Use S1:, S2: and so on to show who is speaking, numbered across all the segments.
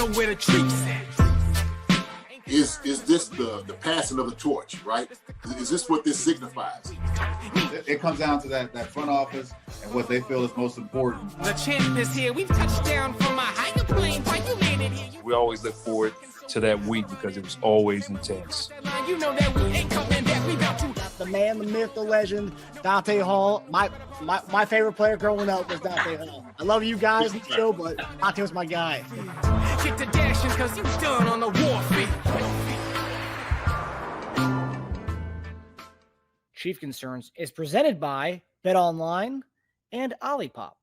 S1: know where the treats at.
S2: Is this the passing of the torch, right? Is this what this signifies?
S3: It comes down to that front office and what they feel is most important.
S1: The champ is here. We've touched down from a higher plane. Why you landed here?
S4: We always look forward to that week because it was always intense.
S1: You know that we ain't coming back. We got to.
S5: The man, the myth, the legend, Dante Hall. My favorite player growing up was Dante Hall. I love you guys in the show, but Dante was my guy.
S1: Get to dashing because you done on the warfare.
S5: Chief Concerns is presented by BetOnline and Olipop.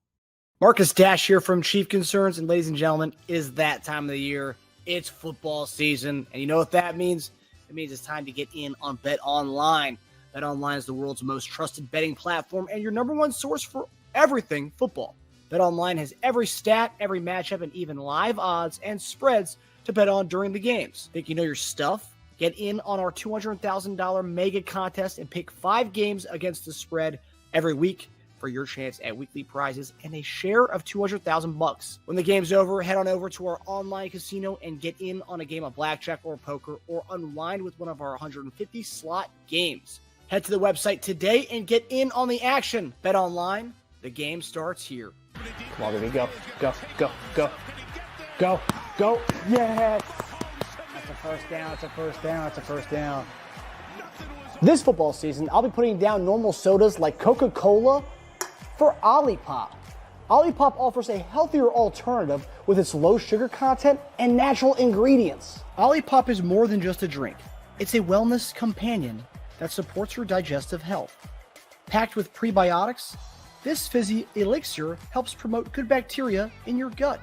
S5: Marcus Dash here from Chief Concerns, and ladies and gentlemen, it is that time of the year. It's football season, and you know what that means? It means it's time to get in on BetOnline. BetOnline is the world's most trusted betting platform and your number one source for everything football. BetOnline has every stat, every matchup, and even live odds and spreads to bet on during the games. Think you know your stuff? Get in on our $200,000 mega contest and pick 5 games against the spread every week for your chance at weekly prizes and a share of $200,000. When the game's over, head on over to our online casino and get in on a game of blackjack or poker or unwind with one of our 150 slot games. Head to the website today and get in on the action. Bet online. The game starts here. Come on, baby. Go. Go. Go. Go. Go. Go. Yes. That's a first down. It's a first down. It's a first down. This football season, I'll be putting down normal sodas like Coca-Cola for Olipop. Olipop offers a healthier alternative with its low sugar content and natural ingredients. Olipop is more than just a drink. It's a wellness companion that supports your digestive health. Packed with prebiotics, this fizzy elixir helps promote good bacteria in your gut,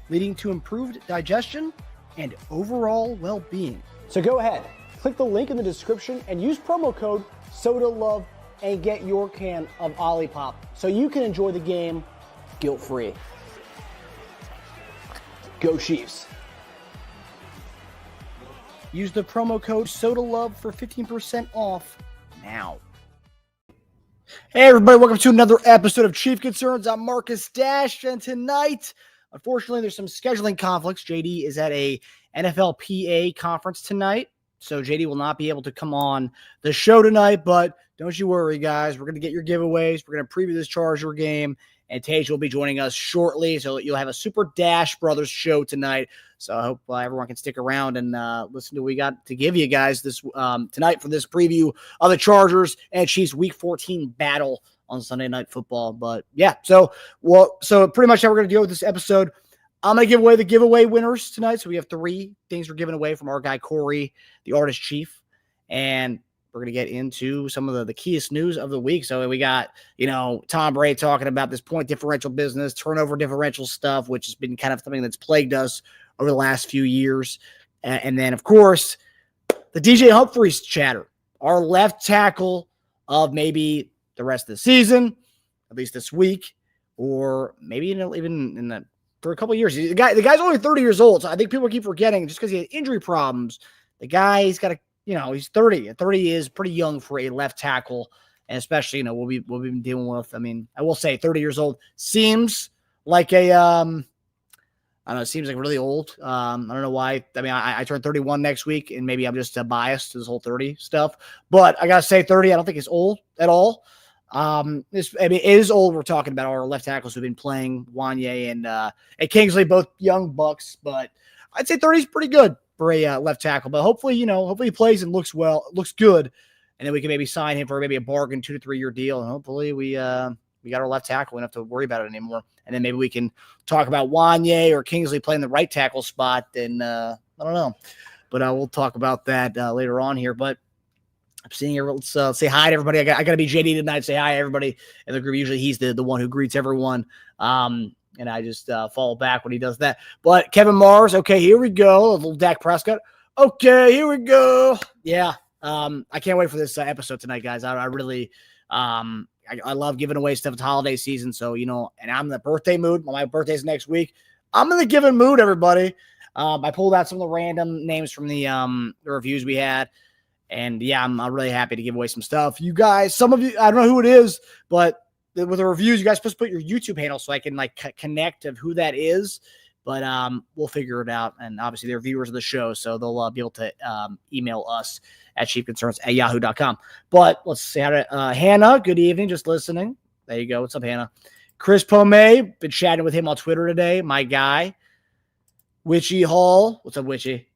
S5: leading to improved digestion and overall well-being. So go ahead, click the link in the description and use promo code SODALOVE and get your can of Olipop so you can enjoy the game guilt-free. Go Chiefs. Use the promo code SODALOVE for 15% off now. Hey everybody, welcome to another episode of Chief Concerns. I'm Marcus Dash, and tonight, unfortunately, there's some scheduling conflicts. JD is at a NFLPA conference tonight, so JD will not be able to come on the show tonight, but don't you worry, guys. We're going to get your giveaways. We're going to preview this Charger game, and Tage will be joining us shortly, so you'll have a Super Dash Brothers show tonight. So I hope everyone can stick around and listen to what we got to give you guys this tonight for this preview of the Chargers and Chiefs Week 14 battle on Sunday Night Football. But yeah, so pretty much how we're going to deal with this episode. I'm going to give away the giveaway winners tonight. So we have 3 things we're giving away from our guy Corey, the Artist Chief, and we're going to get into some of the keyest news of the week. So we got, Tom Brady talking about this point differential business, turnover differential stuff, which has been kind of something that's plagued us over the last few years. And then, of course, the DJ Humphries chatter, our left tackle of maybe the rest of the season, at least this week, or maybe even for a couple of years. The guy's only 30 years old, so I think people keep forgetting just because he had injury problems. The guy's got he's 30. 30 is pretty young for a left tackle, and especially, what we've been dealing with. I mean, I will say 30 years old seems like a, I don't know, it seems like really old. I don't know why. I mean, I turn 31 next week, and maybe I'm just biased to this whole 30 stuff, but I got to say 30, I don't think it's old at all. It is old. We're talking about our left tackles who've been playing, Wanye and Kingsley, both young bucks, but I'd say 30 is pretty good for a left tackle, but hopefully he plays and looks good, and then we can maybe sign him for maybe a bargain 2 to 3 year deal, and hopefully we got our left tackle. We don't have to worry about it anymore, and then maybe we can talk about Wanye or Kingsley playing the right tackle spot. And I don't know, but we'll talk about that later on here. But I'm seeing here. Let's say hi to everybody. I got to be JD tonight. Say hi, everybody in the group. Usually he's the one who greets everyone. And I just fall back when he does that. But Kevin Mars, okay, here we go. A little Dak Prescott. Okay, here we go. Yeah, I can't wait for this episode tonight, guys. I really, I love giving away stuff. It's holiday season, so, and I'm in the birthday mood. My birthday's next week. I'm in the giving mood, everybody. I pulled out some of the random names from the reviews we had. And, yeah, I'm really happy to give away some stuff. You guys, some of you, I don't know who it is, but with the reviews, you guys supposed to put your YouTube handle so I can connect of who that is. But we'll figure it out. And obviously, they're viewers of the show, so they'll be able to email us at chiefconcerns@yahoo.com. But let's see how to Hannah, good evening, just listening. There you go. What's up, Hannah? Chris Pomey, been chatting with him on Twitter today, my guy. Witchy Hall, what's up, Witchy?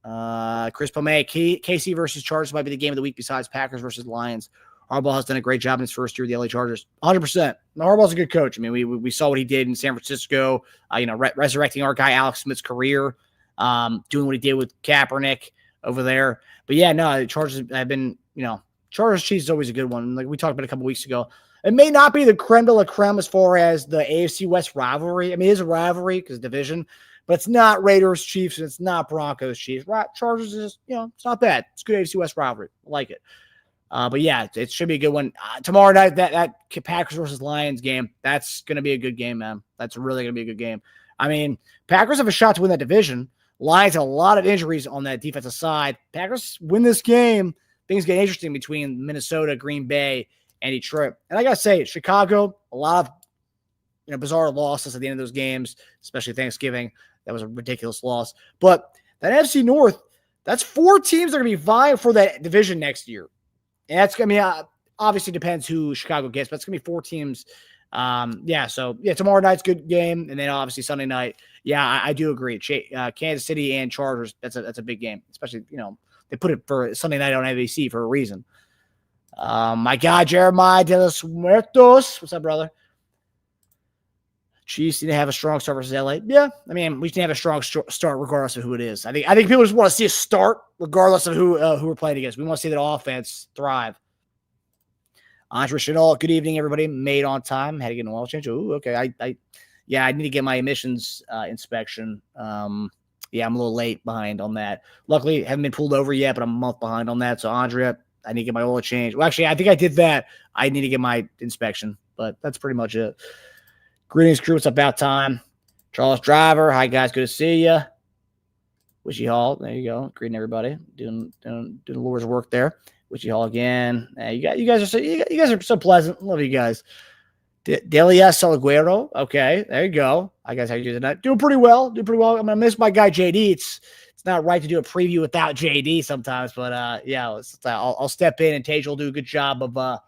S5: Chris Pomey, KC versus Chargers might be the game of the week besides Packers versus Lions. Harbaugh has done a great job in his first year with the LA Chargers. 100%. Harbaugh's a good coach. I mean, we saw what he did in San Francisco, resurrecting our guy Alex Smith's career, doing what he did with Kaepernick over there. But yeah, no, the Chargers have been, Chargers Chiefs is always a good one. Like we talked about a couple weeks ago. It may not be the creme de la creme as far as the AFC West rivalry. I mean, it is a rivalry because division, but it's not Raiders Chiefs and it's not Broncos Chiefs. Chargers is, it's not bad. It's a good AFC West rivalry. I like it. But yeah, it should be a good one. Tomorrow night, that Packers versus Lions game, that's going to be a good game, man. That's really going to be a good game. I mean, Packers have a shot to win that division. Lions have a lot of injuries on that defensive side. Packers win this game, things get interesting between Minnesota, Green Bay, and Detroit. And I got to say, Chicago, a lot of bizarre losses at the end of those games, especially Thanksgiving. That was a ridiculous loss. But that NFC North, that's 4 teams that are going to be vying for that division next year. And that's going to be, obviously depends who Chicago gets, but it's going to be 4 teams. Tomorrow night's good game. And then obviously Sunday night. Yeah, I do agree. Kansas City and Chargers, that's a big game, especially, they put it for Sunday night on ABC for a reason. My guy, Jeremiah de los Muertos. What's up, brother? Chiefs need to have a strong start versus LA. Yeah, I mean, we need to have a strong start regardless of who it is. I think people just want to see a start regardless of who we're playing against. We want to see that offense thrive. Andre Chanel, good evening, everybody. Made on time. Had to get an oil change. Ooh, okay. I need to get my emissions inspection. I'm a little late behind on that. Luckily, haven't been pulled over yet, but I'm a month behind on that. So, Andrea, I need to get my oil change. Well, actually, I think I did that. I need to get my inspection, but that's pretty much it. Greetings, crew. It's about time. Charles Driver. Hi, guys. Good to see you. Wishy Hall. There you go. Greeting everybody. Doing the Lord's work there. Wishy Hall again. You guys are so pleasant. Love you guys. Delia Salaguero. Okay, there you go. Hi, guys. How you doing tonight? Doing pretty well. I'm gonna miss my guy JD. It's not right to do a preview without JD sometimes, but I'll step in and Tage will do a good job of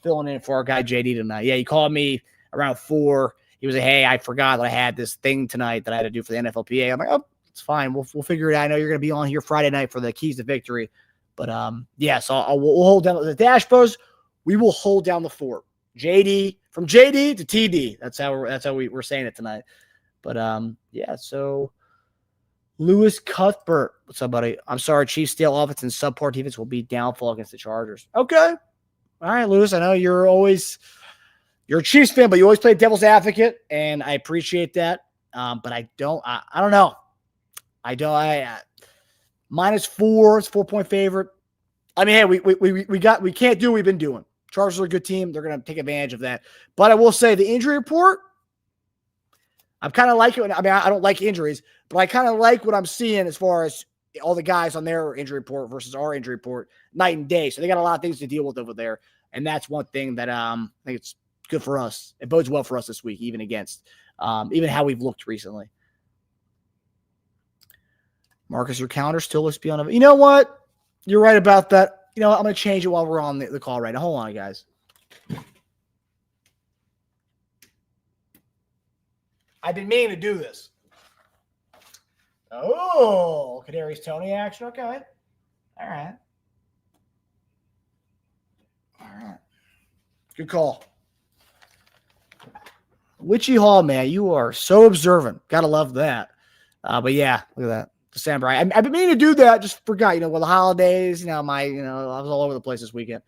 S5: filling in for our guy JD tonight. Yeah, he called me around 4. He was like, "Hey, I forgot that I had this thing tonight that I had to do for the NFLPA." I'm like, "Oh, it's fine. We'll figure it out. I know you're going to be on here Friday night for the keys to victory." But so we'll hold down the Dash Bros. We will hold down the fort. JD, from JD to TD. That's how we're saying it tonight. But so Lewis Cuthbert, what's up, buddy? I'm sorry, Chiefs stale offense and subpar defense will be downfall against the Chargers. Okay, all right, Lewis. I know you're a Chiefs fan, but you always play devil's advocate, and I appreciate that. But I don't know. -4, it's 4-point favorite. I mean, hey, we can't do what we've been doing. Chargers are a good team. They're going to take advantage of that. But I will say the injury report, I'm kind of like it. I mean, I don't like injuries, but I kind of like what I'm seeing as far as all the guys on their injury report versus our injury report night and day. So they got a lot of things to deal with over there. And that's one thing that I think it's good for us. It bodes well for us this week, even against even how we've looked recently. Marcus, your calendar still looks beyond. You know what? You're right about that. I'm going to change it while we're on the call right now. Hold on, guys. I've been meaning to do this. Oh, Kadarius Toney action. Okay. All right. Good call. Witchy Hall, man, you are so observant. Gotta love that. But yeah, look at that. December. I've been meaning to do that. Just forgot, with the holidays, I was all over the place this weekend.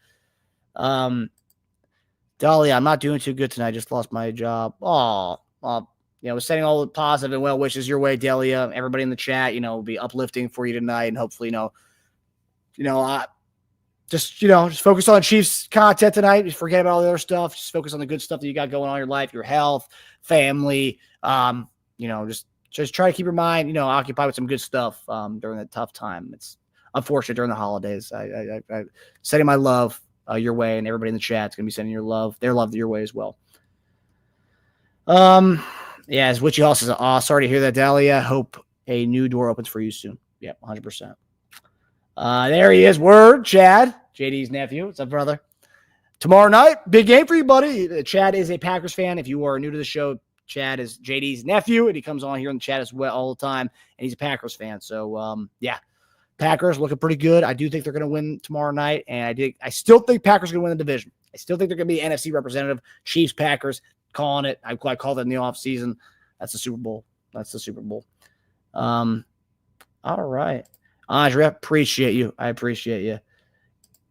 S5: Dahlia, I'm not doing too good tonight. I just lost my job. Sending all the positive and well wishes your way, Delia. Everybody in the chat, will be uplifting for you tonight, and hopefully, just focus on Chiefs content tonight. Just forget about all the other stuff. Just focus on the good stuff that you got going on in your life, your health, family. Just try to keep your mind, occupied with some good stuff during that tough time. It's unfortunate during the holidays. I sending my love your way, and everybody in the chat is going to be sending their love your way as well. Yeah, as Witchy Hall says, oh, sorry to hear that, Dahlia. Hope a new door opens for you soon. Yeah, 100%. There he is. Word, Chad, JD's nephew. What's up, brother? Tomorrow night, big game for you, buddy. Chad is a Packers fan. If you are new to the show, Chad is JD's nephew, and he comes on here in the chat as well all the time, and he's a Packers fan. So, yeah, Packers looking pretty good. I do think they're going to win tomorrow night, and I still think Packers are going to win the division. I still think they're going to be NFC representative. Chiefs, Packers, calling it. I called it in the offseason. That's the Super Bowl. That's the Super Bowl. All right. Andrea, appreciate you. I appreciate you.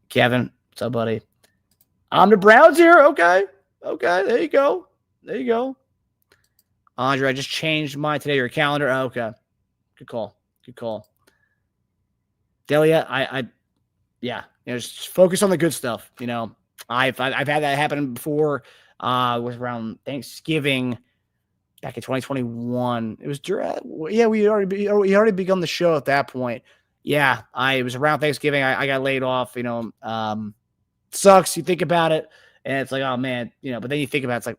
S5: Kevin, what's up, buddy? I'm the Browns here. Okay. There you go. Andre, I just changed mine today. Your calendar. Oh, okay. Good call. Delia, just focus on the good stuff. I've had that happen before. Was around Thanksgiving back in 2021. It was we already begun the show at that point. Yeah, it was around Thanksgiving. I got laid off. Sucks. You think about it, and it's like, oh man, But then you think about it, it's like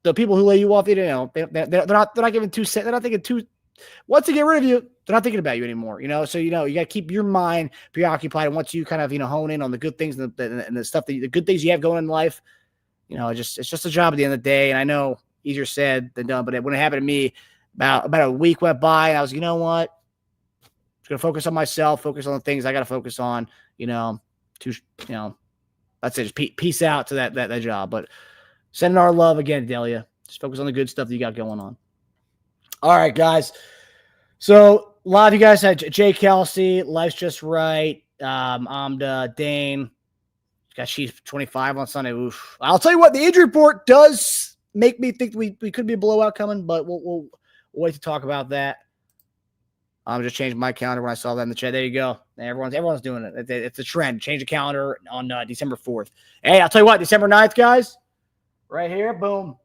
S5: the people who lay you off. They're not giving 2 cents. They're not thinking two. Once they get rid of you, they're not thinking about you anymore. So you got to keep your mind preoccupied. And once you kind of hone in on the good things and the stuff the good things you have going in life, it's just a job at the end of the day. And I know easier said than done. But when it happened to me, about a week went by, and I was, what? I'm just gonna focus on myself, focus on the things I got to focus on. That's it. Just peace out to that job. But sending our love again, Delia. Just focus on the good stuff that you got going on. All right, guys. So a lot of you guys had Jay Kelsey, Life's Just Right, Amda, Dane. Got Chiefs 25 on Sunday. Oof. I'll tell you what, the injury report does make me think we could be a blowout coming, but we'll wait to talk about that. I'm just changing my calendar when I saw that in the chat. There you go. Everyone's doing it. It's a trend. Change the calendar on December 4th. Hey, I'll tell you what, December 9th, guys, right here, boom.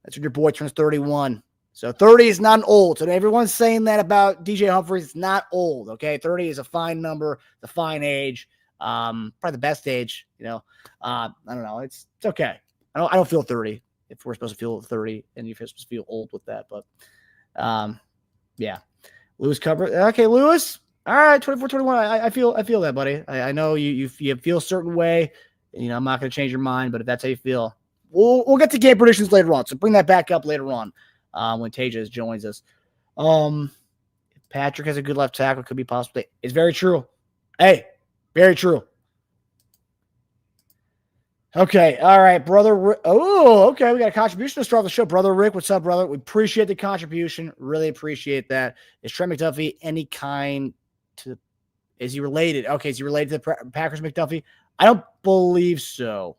S5: That's when your boy turns 31. So 30 is not old. So everyone's saying that about DJ Humphries. It's not old, okay? 30 is a fine number, a fine age, probably the best age. I don't know. It's okay. I don't feel 30. If we're supposed to feel 30, and you're supposed to feel old with that, but yeah. Lewis cover. Okay, Lewis. All right, 24-21. I feel that, buddy. I know you feel a certain way. I'm not going to change your mind, but if that's how you feel, we'll get to game predictions later on. So bring that back up later on. When Tejas joins us. Patrick has a good left tackle, could be possible. It's very true. Hey, very true. Okay, all right, brother. Okay, we got a contribution to start the show. Brother Rick, what's up, brother? We appreciate the contribution. Really appreciate that. Is Trent McDuffie any kind to? Is he related? Okay, is he related to the Packers McDuffie? I don't believe so.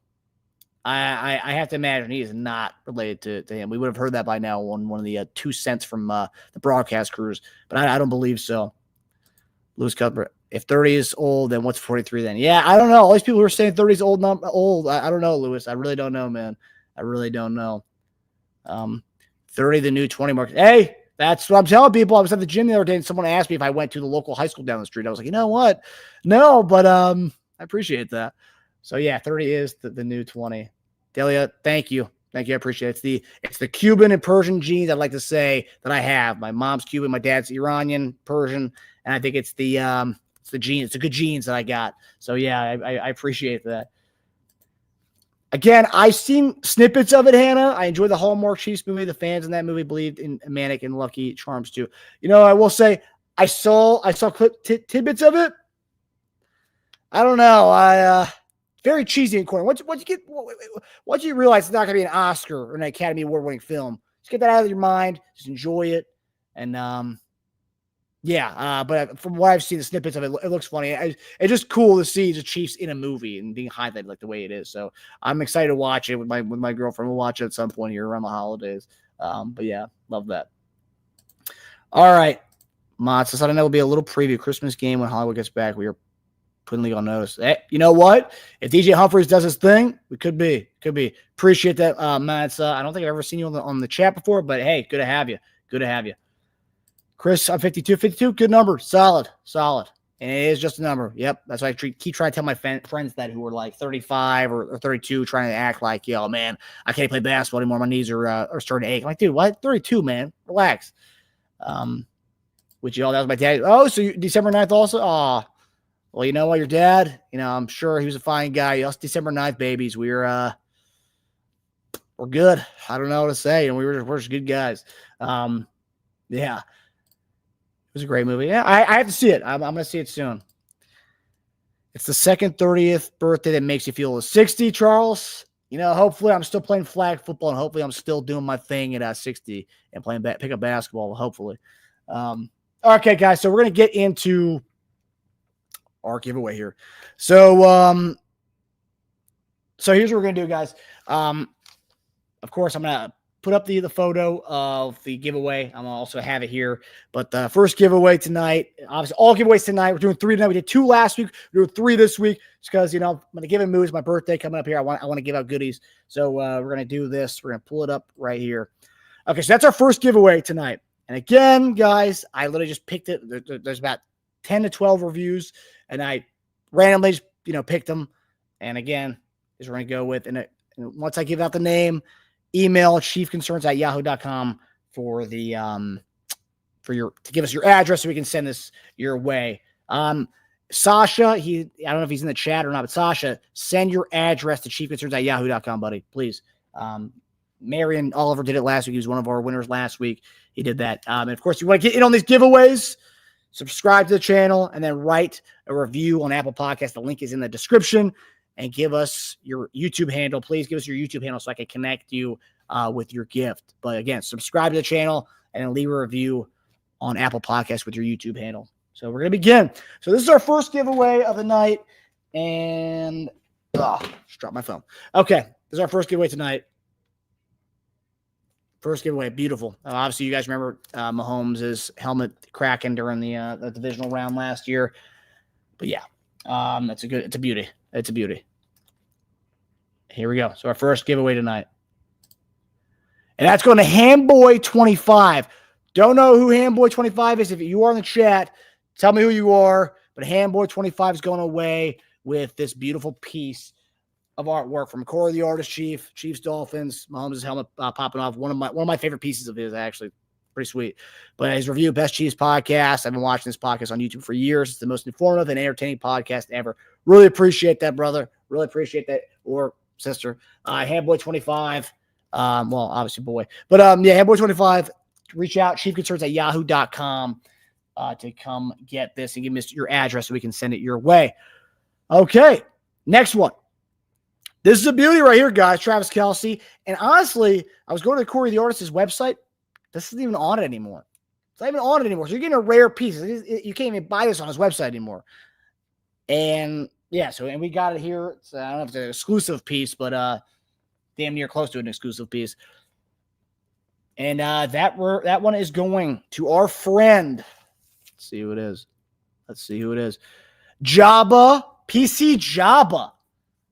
S5: I have to imagine he is not related to him. We would have heard that by now on one of the 2 cents from the broadcast crews, but I don't believe so. Lewis Cuthbert, if 30 is old, then what's 43 then? Yeah, I don't know. All these people who are saying 30 is old. I don't know, Lewis. I really don't know, man. I really don't know. 30, the new 20 mark. Hey, that's what I'm telling people. I was at the gym the other day, and someone asked me if I went to the local high school down the street. I was like, you know what? No, but I appreciate that. So yeah, 30 is the new 20. Delia, thank you. I appreciate it. It's the Cuban and Persian genes, I'd like to say, that I have. My mom's Cuban, my dad's Iranian, Persian, and I think it's the genes, it's the good genes that I got. So yeah, I appreciate that. Again, I've seen snippets of it, Hannah. I enjoyed the Hallmark Chiefs movie. The fans in that movie believed in Manic and Lucky Charms too. I will say I saw tidbits of it. I don't know. Very cheesy and corny. Once you realize it's not going to be an Oscar or an Academy Award-winning film, just get that out of your mind. Just enjoy it. And, but from what I've seen, the snippets of it, it looks funny. It's just cool to see the Chiefs in a movie and being highlighted like the way it is. So I'm excited to watch it with my girlfriend. We'll watch it at some point here around the holidays. But yeah, love that. All right. Mott says, I don't know, it'll be a little preview Christmas game when Hollywood gets back. We are putting league on notice. Hey, you know what? If DJ Humphries does his thing, we could be. Appreciate that, Matt. I don't think I've ever seen you on the chat before, but hey, good to have you. Chris, I'm 52. Good number. Solid. And it is just a number. Yep. That's why I keep trying to tell my friends that who are like 35 or 32, trying to act like, yo, man, I can't play basketball anymore. My knees are starting to ache. I'm like, dude, what? 32, man. Relax. Which, that was my dad. Oh, so December 9th also? Oh, well, you know what? Your dad, I'm sure he was a fine guy. Us December 9th babies. We're good. I don't know what to say. And we're just good guys. Yeah. It was a great movie. Yeah, I have to see it. I'm going to see it soon. It's the second 30th birthday that makes you feel 60, Charles. Hopefully I'm still playing flag football, and hopefully I'm still doing my thing at 60 and playing pickup basketball, hopefully. Okay, guys, so we're going to get into our giveaway here. So here's what we're going to do, guys. Of course, I'm going to put up the photo of the giveaway. I'm going to also have it here. But the first giveaway tonight, obviously all giveaways tonight. We're doing 3 tonight. We did 2 last week. We're doing 3 this week just because, I'm going to give a mood. It's my birthday coming up here. I want to give out goodies. So we're going to do this. We're going to pull it up right here. Okay, so that's our first giveaway tonight. And again, guys, I literally just picked it. There's about 10 to 12 reviews, and I randomly just, picked them. And again, is we're going to go with, and once I give out the name, email chiefconcerns@yahoo.com for the to give us your address so we can send this your way. Sasha, I don't know if he's in the chat or not, but Sasha, send your address to chiefconcerns@yahoo.com, buddy, please. Marion Oliver did it last week. He was one of our winners last week. He did that. And of course, you want to get in on these giveaways, subscribe to the channel, and then write a review on Apple Podcasts. The link is in the description. And give us your YouTube handle. Please give us your YouTube handle so I can connect you with your gift. But again, subscribe to the channel and then leave a review on Apple Podcasts with your YouTube handle. So we're going to begin. So this is our first giveaway of the night. And just dropped my phone. Okay, this is our first giveaway tonight. First giveaway, beautiful. Obviously, you guys remember Mahomes' helmet cracking during the divisional round last year. But yeah, it's a beauty. It's a beauty. Here we go. So our first giveaway tonight. And that's going to Hamboy25. Don't know who Hamboy25 is. If you are in the chat, tell me who you are. But Hamboy25 is going away with this beautiful piece of artwork from Corey the Artist Chief, Chiefs Dolphins, Mahomes' helmet popping off. One of my favorite pieces of his, actually. Pretty sweet. But his review, Best Chiefs Podcast. I've been watching this podcast on YouTube for years. It's the most informative and entertaining podcast ever. Really appreciate that, brother. Really appreciate that. Or sister. Handboy25. Well, obviously boy. But yeah, Handboy25. Reach out, chiefconcerns@yahoo.com to come get this and give me your address so we can send it your way. Okay. Next one. This is a beauty right here, guys. Travis Kelce. And honestly, I was going to Corey the Artist's website. This isn't even on it anymore. It's not even on it anymore. So you're getting a rare piece. You can't even buy this on his website anymore. And yeah, and we got it here. It's, I don't know if it's an exclusive piece, but damn near close to an exclusive piece. And that one is going to our friend. Let's see who it is. Jabba, PC Jabba.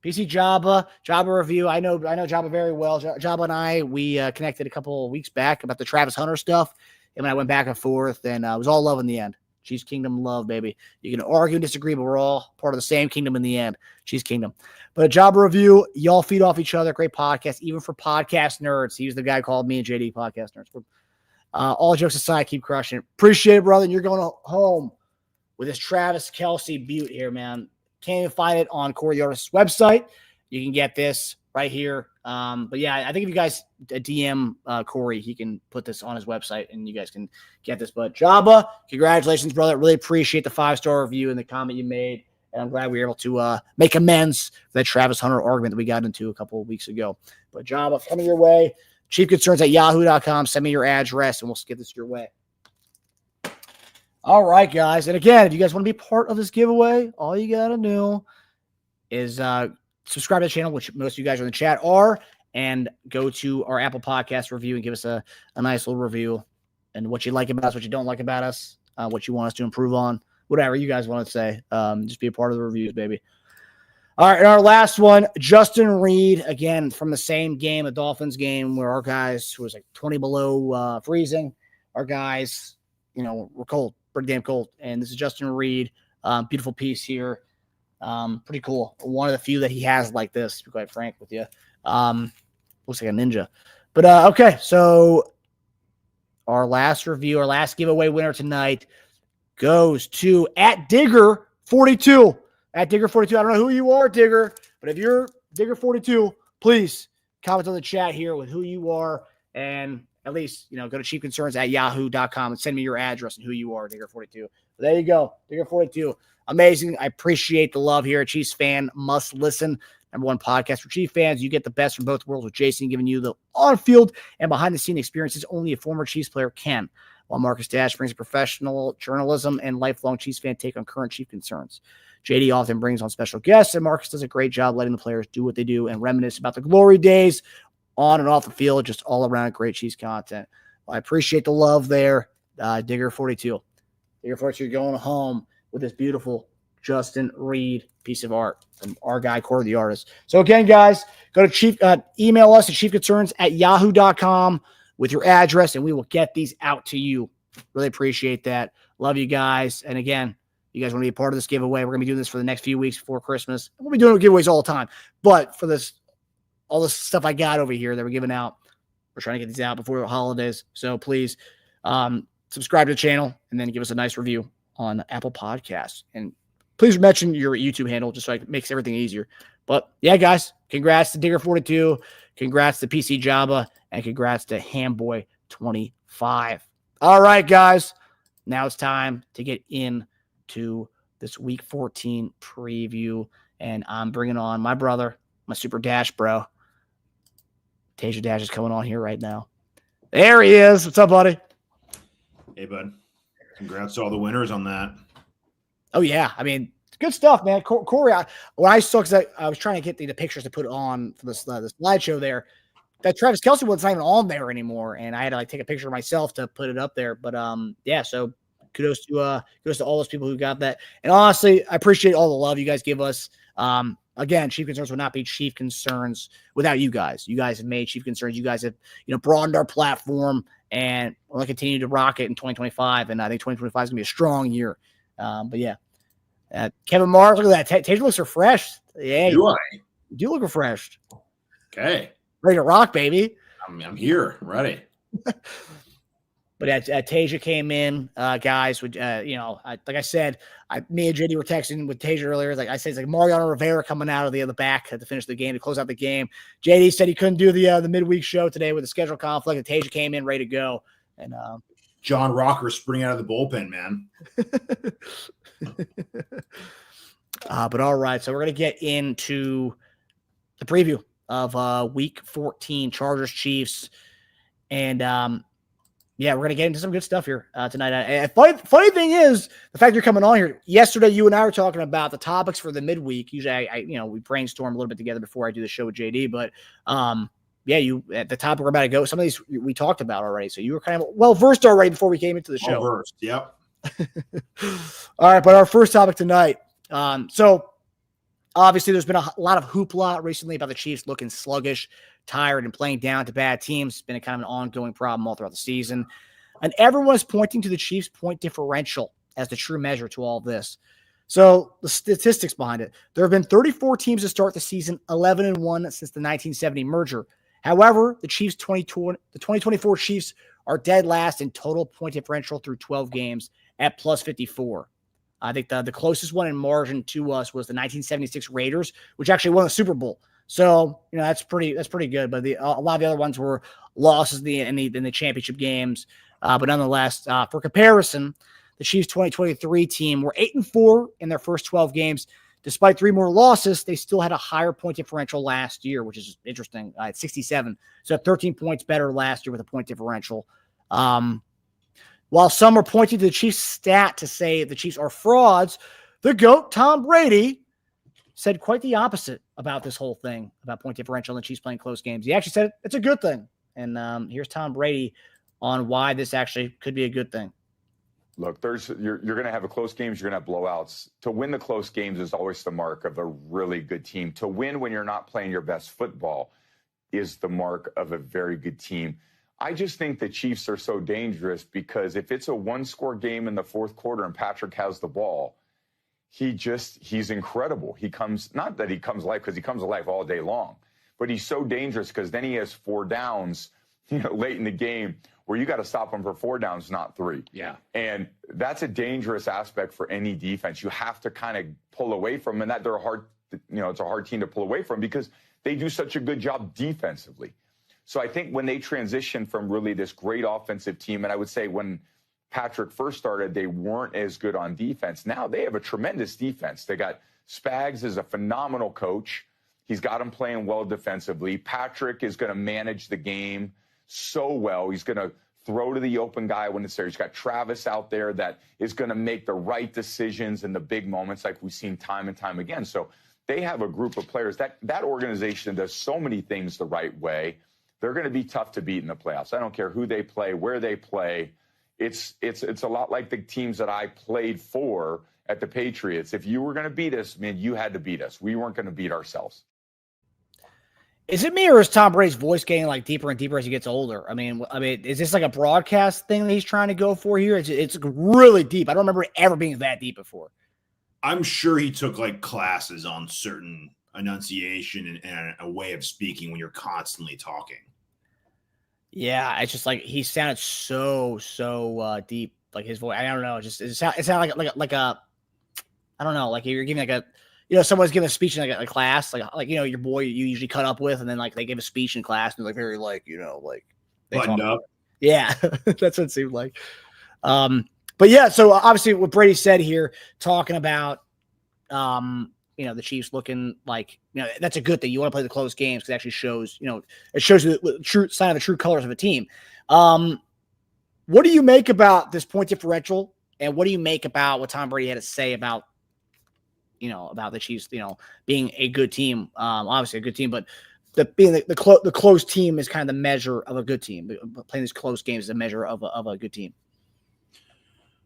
S5: PC Jabba review. I know Jabba very well. Jabba and I, we connected a couple of weeks back about the Travis Hunter stuff. And I went back and forth, and it was all love in the end. Chiefs Kingdom love, baby. You can argue and disagree, but we're all part of the same kingdom in the end. Chiefs Kingdom. But a Jabba review, y'all feed off each other. Great podcast, even for podcast nerds. He was the guy who called me and JD podcast nerds. All jokes aside, keep crushing it. Appreciate it, brother. And you're going home with this Travis Kelce butte here, man. Can't even find it on Corey the Artist's website. You can get this right here. But yeah, I think if you guys DM Corey, he can put this on his website and you guys can get this. But Jabba, congratulations, brother. Really appreciate the 5-star review and the comment you made. And I'm glad we were able to make amends for that Travis Hunter argument that we got into a couple of weeks ago. But Jabba, coming your way. chiefconcerns@yahoo.com. Send me your address and we'll get this your way. All right, guys. And again, if you guys want to be part of this giveaway, all you got to do is subscribe to the channel, which most of you guys are in the chat are, and go to our Apple Podcast review and give us a nice little review and what you like about us, what you don't like about us, what you want us to improve on, whatever you guys want to say. Just be a part of the reviews, baby. All right, and our last one, Justin Reed, again, from the same game, the Dolphins game, where our guys, who was like 20 below freezing, our guys, were cold. Pretty damn cold. And this is Justin Reed. Beautiful piece here. Pretty cool. One of the few that he has like this, to be quite frank with you. Looks like a ninja. But okay, so our last review, our last giveaway winner tonight goes to @Digger42. @Digger42. I don't know who you are, Digger, but if you're Digger42, please comment on the chat here with who you are, and at least, go to chiefconcerns@yahoo.com and send me your address and who you are, Digger42. There you go, Digger42. Amazing. I appreciate the love here. Chiefs fan must listen. #1 podcast for Chief fans. You get the best from both worlds with Jason giving you the on-field and behind-the-scene experiences only a former Chiefs player can, while Marcus Dash brings professional journalism and lifelong Chiefs fan take on current Chief concerns. JD often brings on special guests, and Marcus does a great job letting the players do what they do and reminisce about the glory days on and off the field. Just all around great Chiefs content. Well, I appreciate the love there, Digger42. Digger42 going home with this beautiful Justin Reed piece of art from our guy, Corey the Artist. So again, guys, go to email us at chiefconcerns@yahoo.com with your address, and we will get these out to you. Really appreciate that. Love you guys. And again, you guys want to be a part of this giveaway. We're going to be doing this for the next few weeks before Christmas. We'll be doing giveaways all the time. But for this, all this stuff I got over here that we're giving out, we're trying to get these out before the holidays. So please subscribe to the channel and then give us a nice review on Apple Podcasts. And please mention your YouTube handle just so it makes everything easier. But yeah, guys, congrats to Digger42, congrats to PC Jabba, and congrats to Hamboy25. All right, guys, now it's time to get into this Week 14 preview, and I'm bringing on my brother, my super Dash bro. Tasia Dash is coming on here right now. There he is. What's up, buddy?
S6: Hey, bud. Congrats to all the winners on that.
S5: Oh, yeah. I mean, good stuff, man. Corey, when I saw, because I was trying to get the pictures to put on for this slideshow there, that Travis Kelce one's not even on there anymore, and I had to take a picture of myself to put it up there. But yeah, so kudos to all those people who got that. And honestly, I appreciate all the love you guys give us. Again, Chief Concerns would not be Chief Concerns without you guys. You guys have made Chief Concerns. You guys have broadened our platform, and we're going to continue to rock it in 2025. And I think 2025 is going to be a strong year. But yeah. Kevin Mark, look at that. Tasia looks refreshed. Yeah, you do look refreshed.
S6: Okay.
S5: Ready to rock, baby.
S6: I'm here, ready.
S5: But Tasia came in, guys. Like I said, me and JD were texting with Tasia earlier. Like I said, it's like Mariano Rivera coming out of the back to finish the game, to close out the game. JD said he couldn't do the midweek show today with a schedule conflict, and Tasia came in ready to go. And
S6: John Rocker spring out of the bullpen, man.
S5: But all right, so we're going to get into the preview of Week 14, Chargers Chiefs, and yeah, we're going to get into some good stuff here tonight. Funny thing is, the fact you're coming on here. Yesterday, you and I were talking about the topics for the midweek. Usually, we brainstorm a little bit together before I do the show with JD, but yeah, at the topic we're about to go, some of these we talked about already, so you were kind of well-versed already before we came into the show.
S6: Well-versed, yep.
S5: All right, but our first topic tonight. So obviously there's been a lot of hoopla recently about the Chiefs looking sluggish, tired, and playing down to bad teams. It's been a kind of an ongoing problem all throughout the season. And everyone is pointing to the Chiefs' point differential as the true measure to all this. So the statistics behind it. There have been 34 teams to start the season, 11-1 since the 1970 merger. However, the 2024 Chiefs are dead last in total point differential through 12 games at plus 54. I think the closest one in margin to us was the 1976 Raiders, which actually won the Super Bowl. So that's pretty good. But a lot of the other ones were losses in the championship games. But nonetheless, for comparison, the Chiefs' 2023 team were 8-4 in their first 12 games. Despite 3 more losses, they still had a higher point differential last year, which is interesting, at 67. So 13 points better last year with a point differential. While some are pointing to the Chiefs stat to say the Chiefs are frauds, the GOAT, Tom Brady, said quite the opposite about this whole thing, about point differential and the Chiefs playing close games. He actually said it's a good thing. And here's Tom Brady on why this actually could be a good thing.
S7: Look, you're going to have close games. You're going to have blowouts. To win the close games is always the mark of a really good team. To win when you're not playing your best football is the mark of a very good team. I just think the Chiefs are so dangerous because if it's a one-score game in the fourth quarter and Patrick has the ball, he's incredible. He comes alive because he comes alive all day long, but he's so dangerous because then he has 4 downs, late in the game where you got to stop him for 4 downs, not 3.
S6: Yeah.
S7: And that's a dangerous aspect for any defense. You have to kind of pull away from, and that they're hard, it's a hard team to pull away from because they do such a good job defensively. So I think when they transition from really this great offensive team, and I would say when Patrick first started, they weren't as good on defense. Now they have a tremendous defense. They got Spags is a phenomenal coach. He's got them playing well defensively. Patrick is going to manage the game so well. He's going to throw to the open guy when it's there. He's got Travis out there that is going to make the right decisions in the big moments like we've seen time and time again. So they have a group of players. That organization does so many things the right way. They're going to be tough to beat in the playoffs. I don't care who they play, where they play. It's a lot like the teams that I played for at the Patriots. If you were going to beat us, man, you had to beat us. We weren't going to beat ourselves.
S5: Is it me or is Tom Brady's voice getting like deeper and deeper as he gets older? I mean, is this like a broadcast thing that he's trying to go for here? It's really deep. I don't remember it ever being that deep before.
S6: I'm sure he took like classes on certain enunciation and a way of speaking when you're constantly talking.
S5: Yeah, it's just like he sounded so deep, like his voice. I don't know. It sounded like a I don't know, like you're giving like a someone's giving a speech in like a class, like your boy you usually cut up with, and then like they give a speech in class and they're like very like they
S6: buttoned up.
S5: Yeah, that's what it seemed like. But yeah, so obviously what Brady said here, talking about the Chiefs looking like, that's a good thing. You want to play the close games because it actually shows, it shows the true sign of the true colors of a team. What do you make about this point differential? And what do you make about what Tom Brady had to say about the Chiefs, being a good team, obviously a good team, but being the close team is kind of the measure of a good team. Playing these close games is a measure of a good team.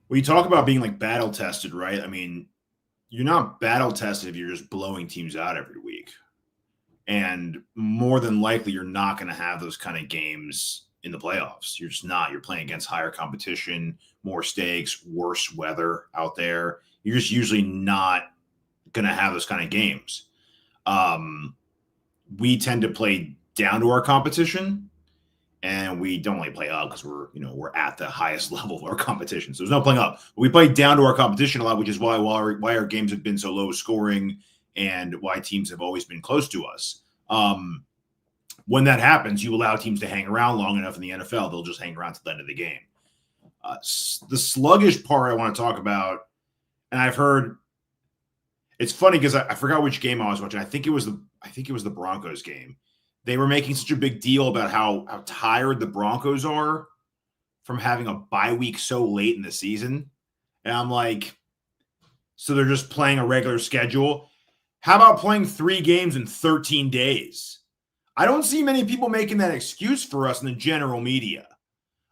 S6: Well, you talk about being like battle tested, right? I mean, you're not battle tested if you're just blowing teams out every week. And more than likely, you're not going to have those kind of games in the playoffs. You're just not. You're playing against higher competition, more stakes, worse weather out there. You're just usually not going to have those kind of games. We tend to play down to our competition, and we don't really play up because we're at the highest level of our competition. So there's no playing up. We play down to our competition a lot, which is why our games have been so low scoring and why teams have always been close to us. When that happens, you allow teams to hang around long enough in the NFL, they'll just hang around to the end of the game. The sluggish part I want to talk about, and I've heard, it's funny because I forgot which game I was watching. I think it was the Broncos game. They were making such a big deal about how tired the Broncos are from having a bye week so late in the season. And I'm like, so they're just playing a regular schedule? How about playing 3 games in 13 days? I don't see many people making that excuse for us in the general media.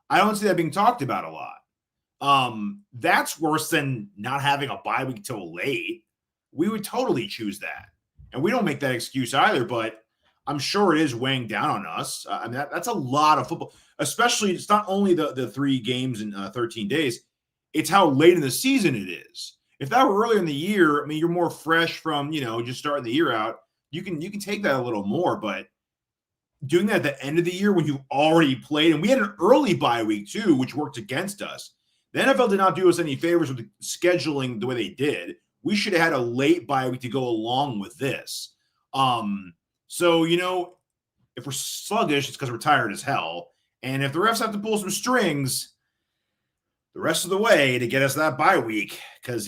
S6: I don't see that being talked about a lot. That's worse than not having a bye week till late. We would totally choose that. And we don't make that excuse either, but I'm sure it is weighing down on us. I mean, that's a lot of football, especially it's not only the 3 games in 13 days, it's how late in the season it is. If that were earlier in the year, I mean, you're more fresh from, just starting the year out. You can take that a little more, but doing that at the end of the year when you've already played, and we had an early bye week too, which worked against us. The NFL did not do us any favors with scheduling the way they did. We should have had a late bye week to go along with this. So, if we're sluggish, it's because we're tired as hell. And if the refs have to pull some strings the rest of the way to get us that bye week, because,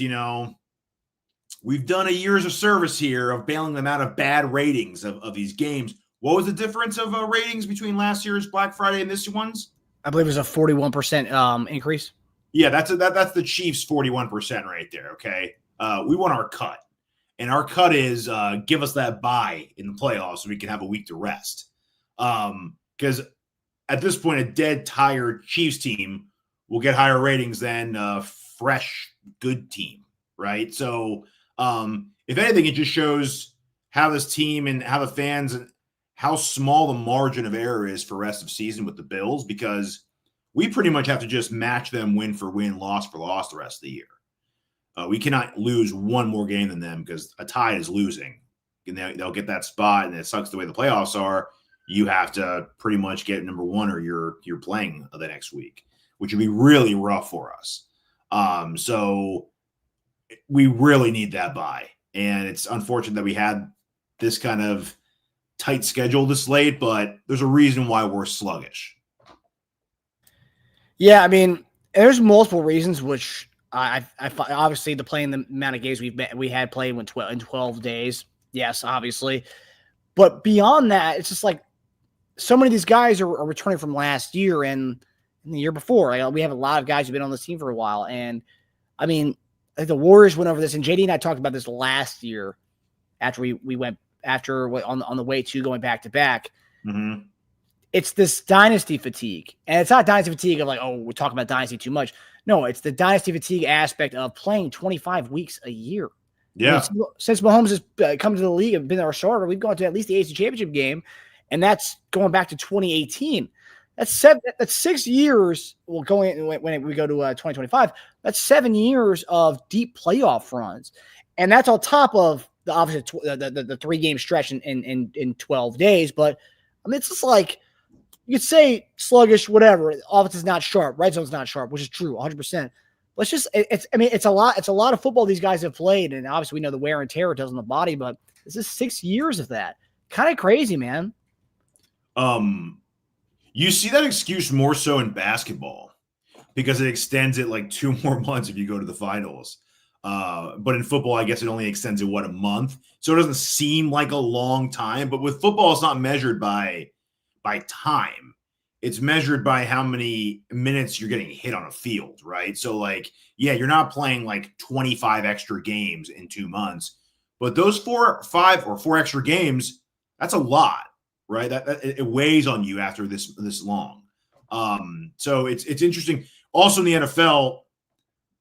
S6: we've done a years of service here of bailing them out of bad ratings of these games. What was the difference of ratings between last year's Black Friday and this one's?
S5: I believe it was a 41% increase.
S6: Yeah, that's the Chiefs' 41% right there, okay? We want our cut. And our cut is give us that bye in the playoffs so we can have a week to rest. Because at this point, a dead, tired Chiefs team will get higher ratings than a fresh, good team, right? So if anything, it just shows how this team and how the fans and how small the margin of error is for rest of season with the Bills, because we pretty much have to just match them win for win, loss for loss the rest of the year. We cannot lose one more game than them because a tie is losing. And they'll get that spot, and it sucks the way the playoffs are. You have to pretty much get number one or you're playing the next week, which would be really rough for us. So we really need that bye. And it's unfortunate that we had this kind of tight schedule this late, but there's a reason why we're sluggish.
S5: Yeah, I mean, there's multiple reasons, which I obviously the playing the amount of games we had played in 12 days. Yes, obviously. But beyond that, it's just like so many of these guys are returning from last year and the year before. Like, we have a lot of guys who've been on this team for a while. And I mean, like the Warriors went over this, and JD and I talked about this last year after we went on the way to going back to back.
S6: Mm-hmm.
S5: It's this dynasty fatigue. And it's not dynasty fatigue of like, oh, we're talking about dynasty too much. No, it's the dynasty fatigue aspect of playing 25 weeks a year.
S6: Yeah.
S5: I mean, since Mahomes has come to the league and been our starter, we've gone to at least the AFC Championship game, and that's going back to 2018. That's 6 years. Well, going when we go to 2025, that's 7 years of deep playoff runs, and that's on top of the obviously the 3-game stretch in 12 days. But I mean, it's just like you could say sluggish, whatever. Offense is not sharp, red zone's not sharp, which is true, 100%. Let's just it's a lot of football these guys have played, and obviously we know the wear and tear it does on the body, but this is 6 years of that. Kind of crazy, man.
S6: You see that excuse more so in basketball because it extends it like 2 more months if you go to the finals. But in football, I guess it only extends it a month. So it doesn't seem like a long time, but with football, it's not measured by time. It's measured by how many minutes you're getting hit on a field, right? So like, yeah, you're not playing like 25 extra games in 2 months, but those 4 extra games, that's a lot, right? That it weighs on you after this long. So it's interesting. Also in the NFL,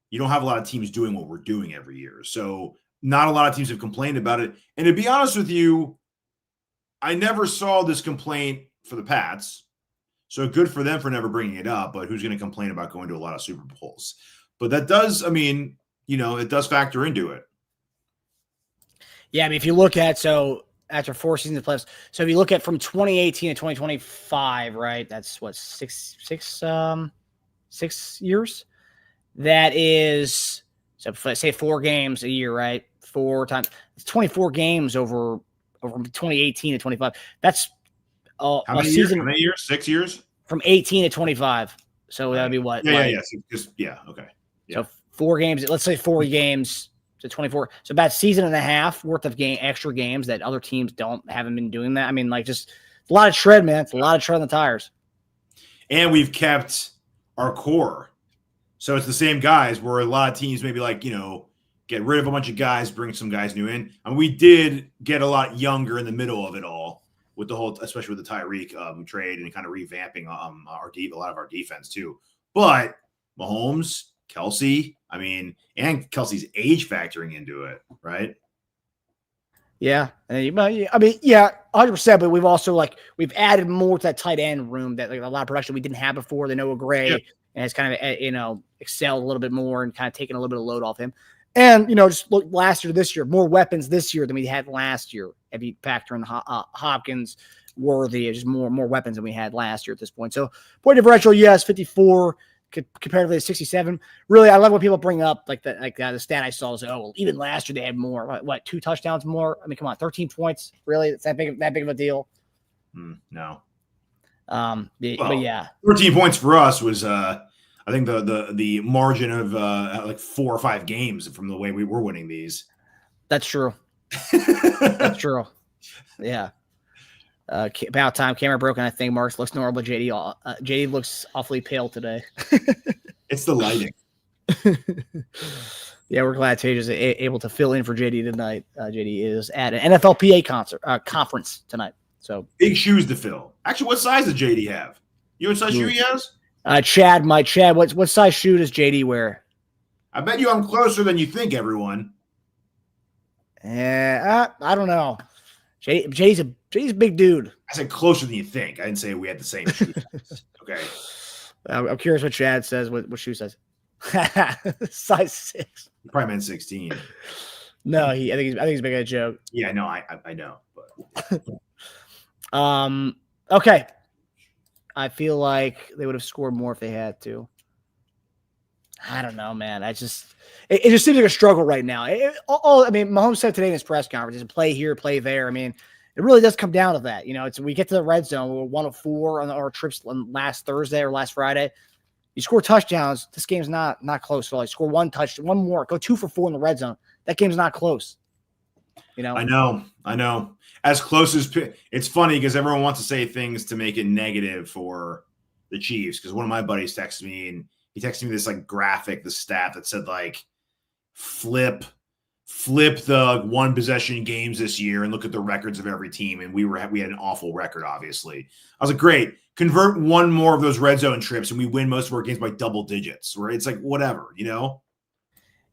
S6: you don't have a lot of teams doing what we're doing every year. So not a lot of teams have complained about it. And to be honest with you, I never saw this complaint for the Pats. So good for them for never bringing it up, but who's going to complain about going to a lot of Super Bowls? But that does, I mean, it does factor into it.
S5: Yeah, I mean, if you look at, so after 4 seasons of playoffs, so if you look at from 2018 to 2025, right, that's what, six years? That is, so let's say 4 games a year, right? 4 times, it's 24 games over 2018 to 25. That's
S6: how many
S5: season.
S6: Years? How many years? 6 years?
S5: From 18 to 25. So that'd be what?
S6: Yeah. Okay. Yeah.
S5: So 4 games, let's say 4 games to 24. So about season and a half worth of extra games that other teams haven't been doing that. I mean, like just a lot of tread, man. It's a lot of tread on the tires.
S6: And we've kept our core. So it's the same guys where a lot of teams maybe like, get rid of a bunch of guys, bring some guys new in. And we did get a lot younger in the middle of it all with the whole, especially with the Tyreek trade and kind of revamping a lot of our defense too. But Mahomes, Kelsey, and Kelsey's age factoring into it, right?
S5: Yeah. I mean, yeah, 100%. But we've also we've added more to that tight end room that a lot of production we didn't have before. The Noah Gray and has kind of, excelled a little bit more and kind of taken a little bit of load off him. And, just look last year, this year, more weapons this year than we had last year. If you factor in Hopkins, Worthy, just more weapons than we had last year at this point. So point differential, yes, 54 comparatively to 67. Really, I love when people bring up the stat I saw is, even last year they had more. What 2 touchdowns more? I mean, come on, 13 points. Really, it's that big of a deal?
S6: No.
S5: But yeah,
S6: 13 points for us was I think the margin of 4 or 5 games from the way we were winning these.
S5: That's true. That's true. Yeah. About time. Camera broken. I think Marks looks normal. JD looks awfully pale today.
S6: It's the lighting.
S5: Yeah, we're glad Tage is able to fill in for JD tonight. JD is at an NFLPA conference tonight. So
S6: big shoes to fill. Actually, what size does JD have? You know what size shoe he has?
S5: Chad, what size shoe does JD wear?
S6: I bet you I'm closer than you think, everyone.
S5: I don't know. JD's a big dude.
S6: I said closer than you think. I didn't say we had the same shoe size. Okay.
S5: I'm curious what Chad says. What shoe says? Size 6.
S6: He probably meant 16.
S5: No, I think he's making a joke.
S6: Yeah, no, I know. But
S5: Okay. I feel like they would have scored more if they had to. I don't know, man. It just seems like a struggle right now. Mahomes said today in his press conference, play here, play there. I mean, it really does come down to that. We get to the red zone. We're 1 of 4 on our trips last Thursday or last Friday. You score touchdowns. This game's not close at all. You score one more, go 2 for 4 in the red zone. That game's not close.
S6: I know. As close as it's funny because everyone wants to say things to make it negative for the Chiefs. Because one of my buddies texted me and he texted me this like graphic, the stat that said like flip the one possession games this year and look at the records of every team. And we had an awful record, obviously. I was like, great, convert one more of those red zone trips and we win most of our games by double digits. Where it's like whatever,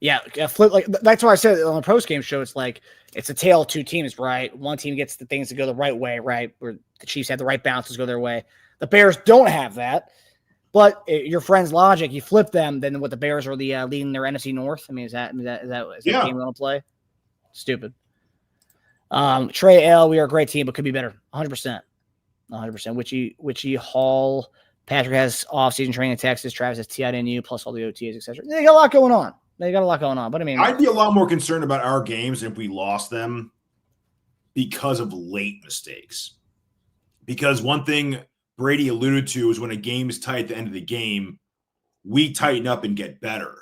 S5: Yeah, flip like that's why I said on the post game show. It's like it's a tale of two teams, right? One team gets the things to go the right way, right? Where the Chiefs have the right bounces go their way. The Bears don't have that. But your friend's logic, you flip them, then what the Bears are leading their NFC North. I mean, is that the game we're gonna play? Stupid. Trey L, we are a great team, but could be better. 100%. 100%. Witchy Hall. Patrick has off-season training in Texas. Travis has TI at NU, plus all the OTAs, etc. They got a lot going on. But I mean,
S6: I'd be a lot more concerned about our games if we lost them because of late mistakes. Because one thing Brady alluded to is when a game is tight at the end of the game, we tighten up and get better.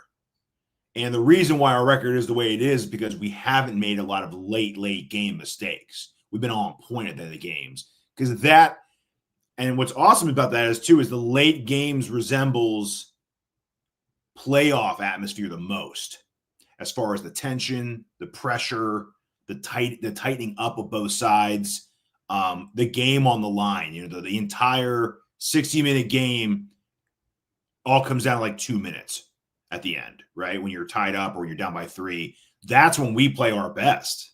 S6: And the reason why our record is the way it is because we haven't made a lot of late game mistakes. We've been on point at the end of the games. Because that, and what's awesome about that is the late games resembles playoff atmosphere the most, as far as the tension, the pressure, the tightening up of both sides, the game on the line. The entire 60-minute game all comes down to like 2 minutes at the end, right? When you're tied up or you're down by 3, that's when we play our best,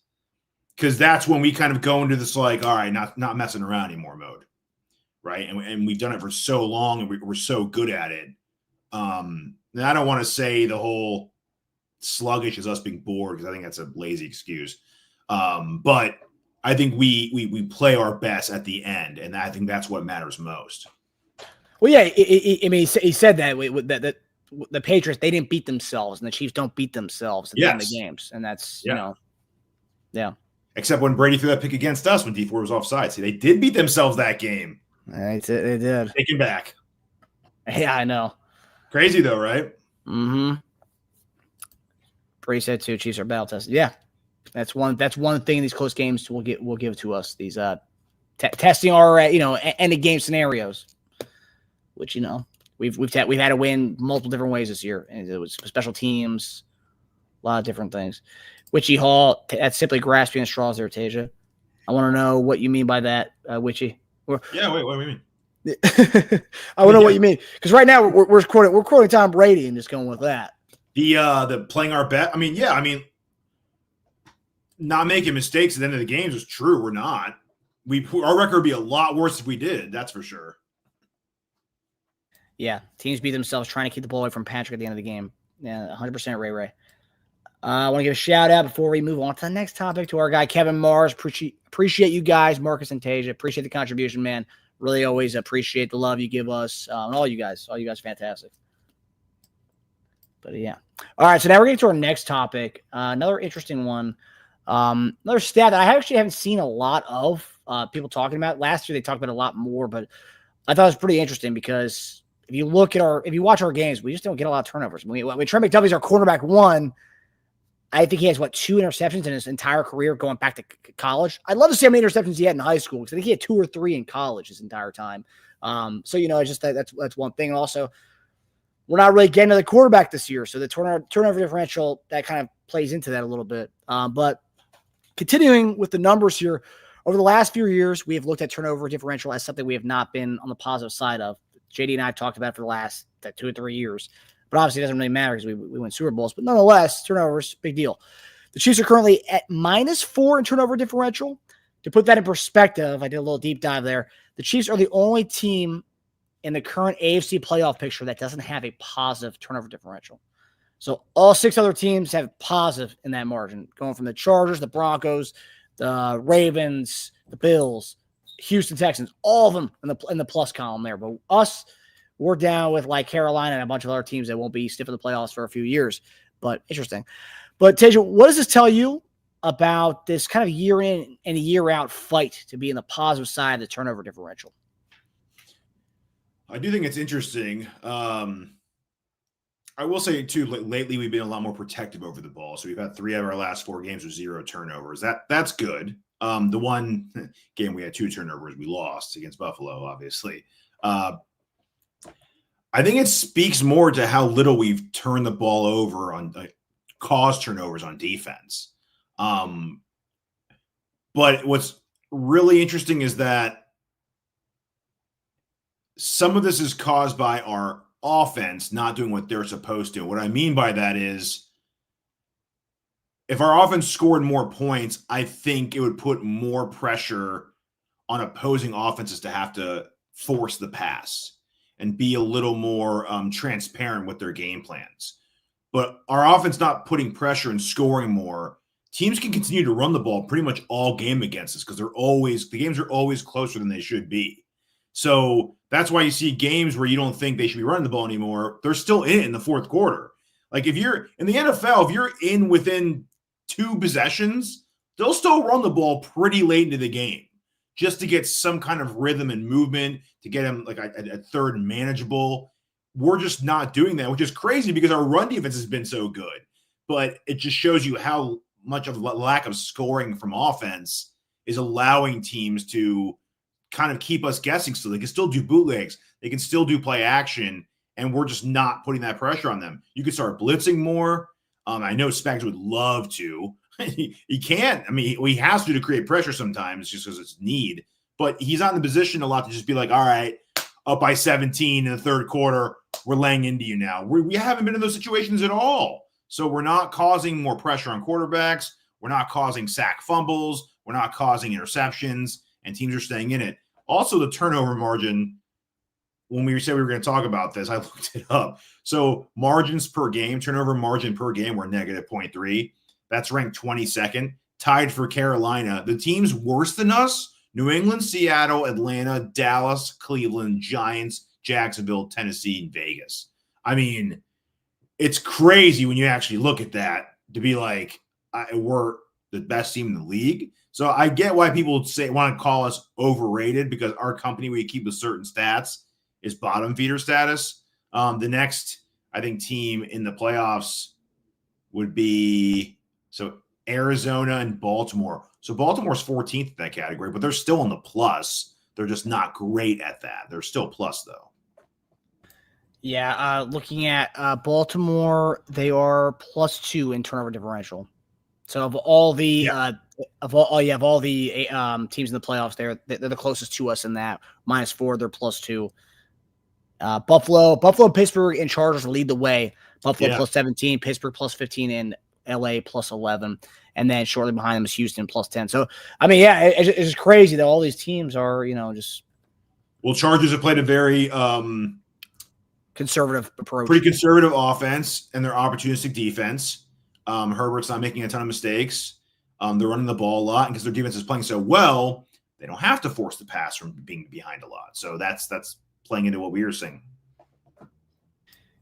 S6: because that's when we kind of go into this like, all right, not messing around anymore mode, right? And we've done it for so long and we're so good at it. And I don't want to say the whole sluggish is us being bored because I think that's a lazy excuse. But I think we play our best at the end, and I think that's what matters most.
S5: Well, yeah, he said that the Patriots, they didn't beat themselves, and the Chiefs don't beat themselves at the end of the games, and that's yeah. Except
S6: when Brady threw that pick against us when D4 was offside. See, they did beat themselves that game.
S5: They did.
S6: Taking back.
S5: Yeah, I know.
S6: Crazy though, right?
S5: Mm-hmm. Brady said too, Chiefs are battle tested. Yeah. That's one thing these close games will give to us. These testing our end of game scenarios. Which we've had to win multiple different ways this year. And it was special teams, a lot of different things. Witchy Hall, that's simply grasping at straws there, Tasia. I want to know what you mean by that, Witchy.
S6: Yeah, wait, what do you mean?
S5: I want to know what you mean, because right now we're quoting Tom Brady and just going with that.
S6: The playing our bet. Not making mistakes at the end of the games is true. We're not. Our record would be a lot worse if we did. That's for sure.
S5: Yeah, teams beat themselves trying to keep the ball away from Patrick at the end of the game. Yeah, 100% Ray. I want to give a shout out before we move on to the next topic to our guy Kevin Mars. Appreciate you guys, Marcus and Tasia. Appreciate the contribution, man. Really always appreciate the love you give us. And all you guys, fantastic. But yeah. All right, so now we're getting to our next topic. Another interesting one. Another stat that I actually haven't seen a lot of people talking about. Last year they talked about it a lot more, but I thought it was pretty interesting because if you watch our games, we just don't get a lot of turnovers. When Trent McDuffie's our quarterback one, I think he has 2 interceptions in his entire career going back to college. I'd love to see how many interceptions he had in high school, because I think he had 2 or 3 in college his entire time. So it's just that's one thing. And also, we're not really getting to the quarterback this year, so the turnover differential that kind of plays into that a little bit. But continuing with the numbers here, over the last few years, we have looked at turnover differential as something we have not been on the positive side of. JD and I have talked about it for the last 2 or 3 years. But obviously, it doesn't really matter because we win Super Bowls. But nonetheless, turnovers, big deal. The Chiefs are currently at -4 in turnover differential. To put that in perspective, I did a little deep dive there. The Chiefs are the only team in the current AFC playoff picture that doesn't have a positive turnover differential. So all 6 other teams have positive in that margin, going from the Chargers, the Broncos, the Ravens, the Bills, Houston Texans, all of them in the plus column there. But us, we're down with like Carolina and a bunch of other teams that won't be stiff in the playoffs for a few years. But interesting. But Teja, what does this tell you about this kind of year in and year out fight to be in the positive side of the turnover differential?
S6: I do think it's interesting. I will say too, lately we've been a lot more protective over the ball. So we've had 3 of our last 4 games with 0 turnovers. That's good. The one game we had 2 turnovers, we lost against Buffalo, obviously. I think it speaks more to how little we've turned the ball over on caused turnovers on defense. But what's really interesting is that some of this is caused by our offense not doing what they're supposed to. What I mean by that is if our offense scored more points, I think it would put more pressure on opposing offenses to have to force the pass and be a little more transparent with their game plans. But our offense not putting pressure and scoring more, teams can continue to run the ball pretty much all game against us because the games are always closer than they should be. So that's why you see games where you don't think they should be running the ball anymore. They're still in it in the fourth quarter. Like if you're in the NFL, if you're in within 2 possessions, they'll still run the ball pretty late into the game just to get some kind of rhythm and movement, to get them like a third and manageable. We're just not doing that, which is crazy because our run defense has been so good. But it just shows you how much of a lack of scoring from offense is allowing teams to kind of keep us guessing. So they can still do bootlegs, they can still do play action, and we're just not putting that pressure on them. You could start blitzing more. I know Spags would love to. He can't. I mean, he has to create pressure sometimes just because it's need. But he's not in the position a lot to just be like, all right, up by 17 in the third quarter, we're laying into you now. We haven't been in those situations at all. So we're not causing more pressure on quarterbacks. We're not causing sack fumbles. We're not causing interceptions, and teams are staying in it. Also, the turnover margin, when we said we were going to talk about this, I looked it up. So margins per game, turnover margin per game, were negative 0.3. That's ranked 22nd, tied for Carolina. The teams worse than us: New England, Seattle, Atlanta, Dallas, Cleveland, Giants, Jacksonville, Tennessee, and Vegas. I mean, it's crazy when you actually look at that to be like, we're the best team in the league. So I get why people want to call us overrated, because our company, we keep with certain stats, is bottom feeder status. The next, I think, team in the playoffs would be Arizona and Baltimore. So Baltimore's 14th in that category, but they're still in the plus. They're just not great at that. They're still plus, though.
S5: Yeah, looking at Baltimore, they are +2 in turnover differential. So of all the teams in the playoffs, they're the closest to us in that. -4, they're +2. Buffalo, Pittsburgh, and Chargers lead the way. Buffalo +17, Pittsburgh +15, and LA +11, and then shortly behind them is Houston +10. So I mean, yeah, it's just crazy that all these teams are just.
S6: Well, Chargers have played a very
S5: conservative approach,
S6: pretty conservative offense, and their opportunistic defense. Herbert's not making a ton of mistakes. They're running the ball a lot, and because their defense is playing so well, they don't have to force the pass from being behind a lot. So that's playing into what we were saying.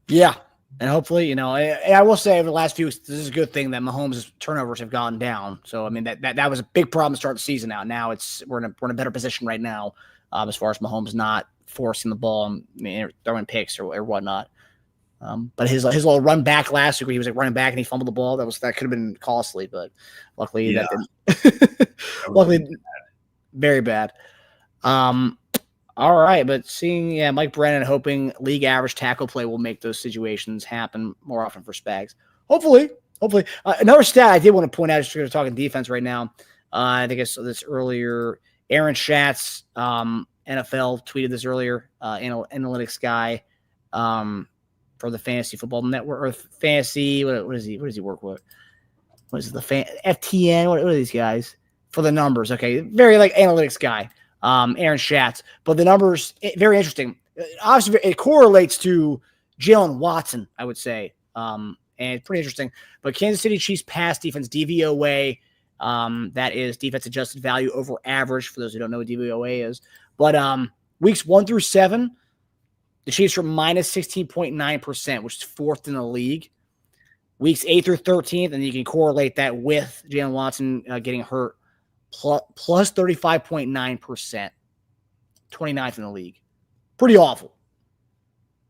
S5: Yeah, and hopefully, I will say over the last few weeks, this is a good thing that Mahomes' turnovers have gone down. So I mean that was a big problem to start the season. Now we're in a better position right now, as far as Mahomes not forcing the ball and throwing picks or whatnot. But his little run back last week, where he was like running back and he fumbled the ball, that could have been costly. But luckily that didn't. Luckily, very bad. All right, but seeing Mike Brennan hoping league average tackle play will make those situations happen more often for Spags. Hopefully. Another stat I did want to point out, just because we're talking defense right now. I think I saw this earlier. Aaron Schatz, NFL, tweeted this earlier. Analytics guy for the Fantasy Football Network, or Fantasy. What does he work with? What is it? FTN? What are these guys for the numbers? Okay, very like analytics guy. Aaron Schatz, but the numbers very interesting. Obviously, it correlates to Jalen Watson, I would say. And it's pretty interesting. But Kansas City Chiefs pass defense, DVOA, that is defense adjusted value over average, for those who don't know what DVOA is. But weeks 1 through 7, the Chiefs are minus 16.9%, which is 4th in the league. Weeks 8 through 13, and you can correlate that with Jalen Watson getting hurt, plus 35.9%, 29th in the league. Pretty awful.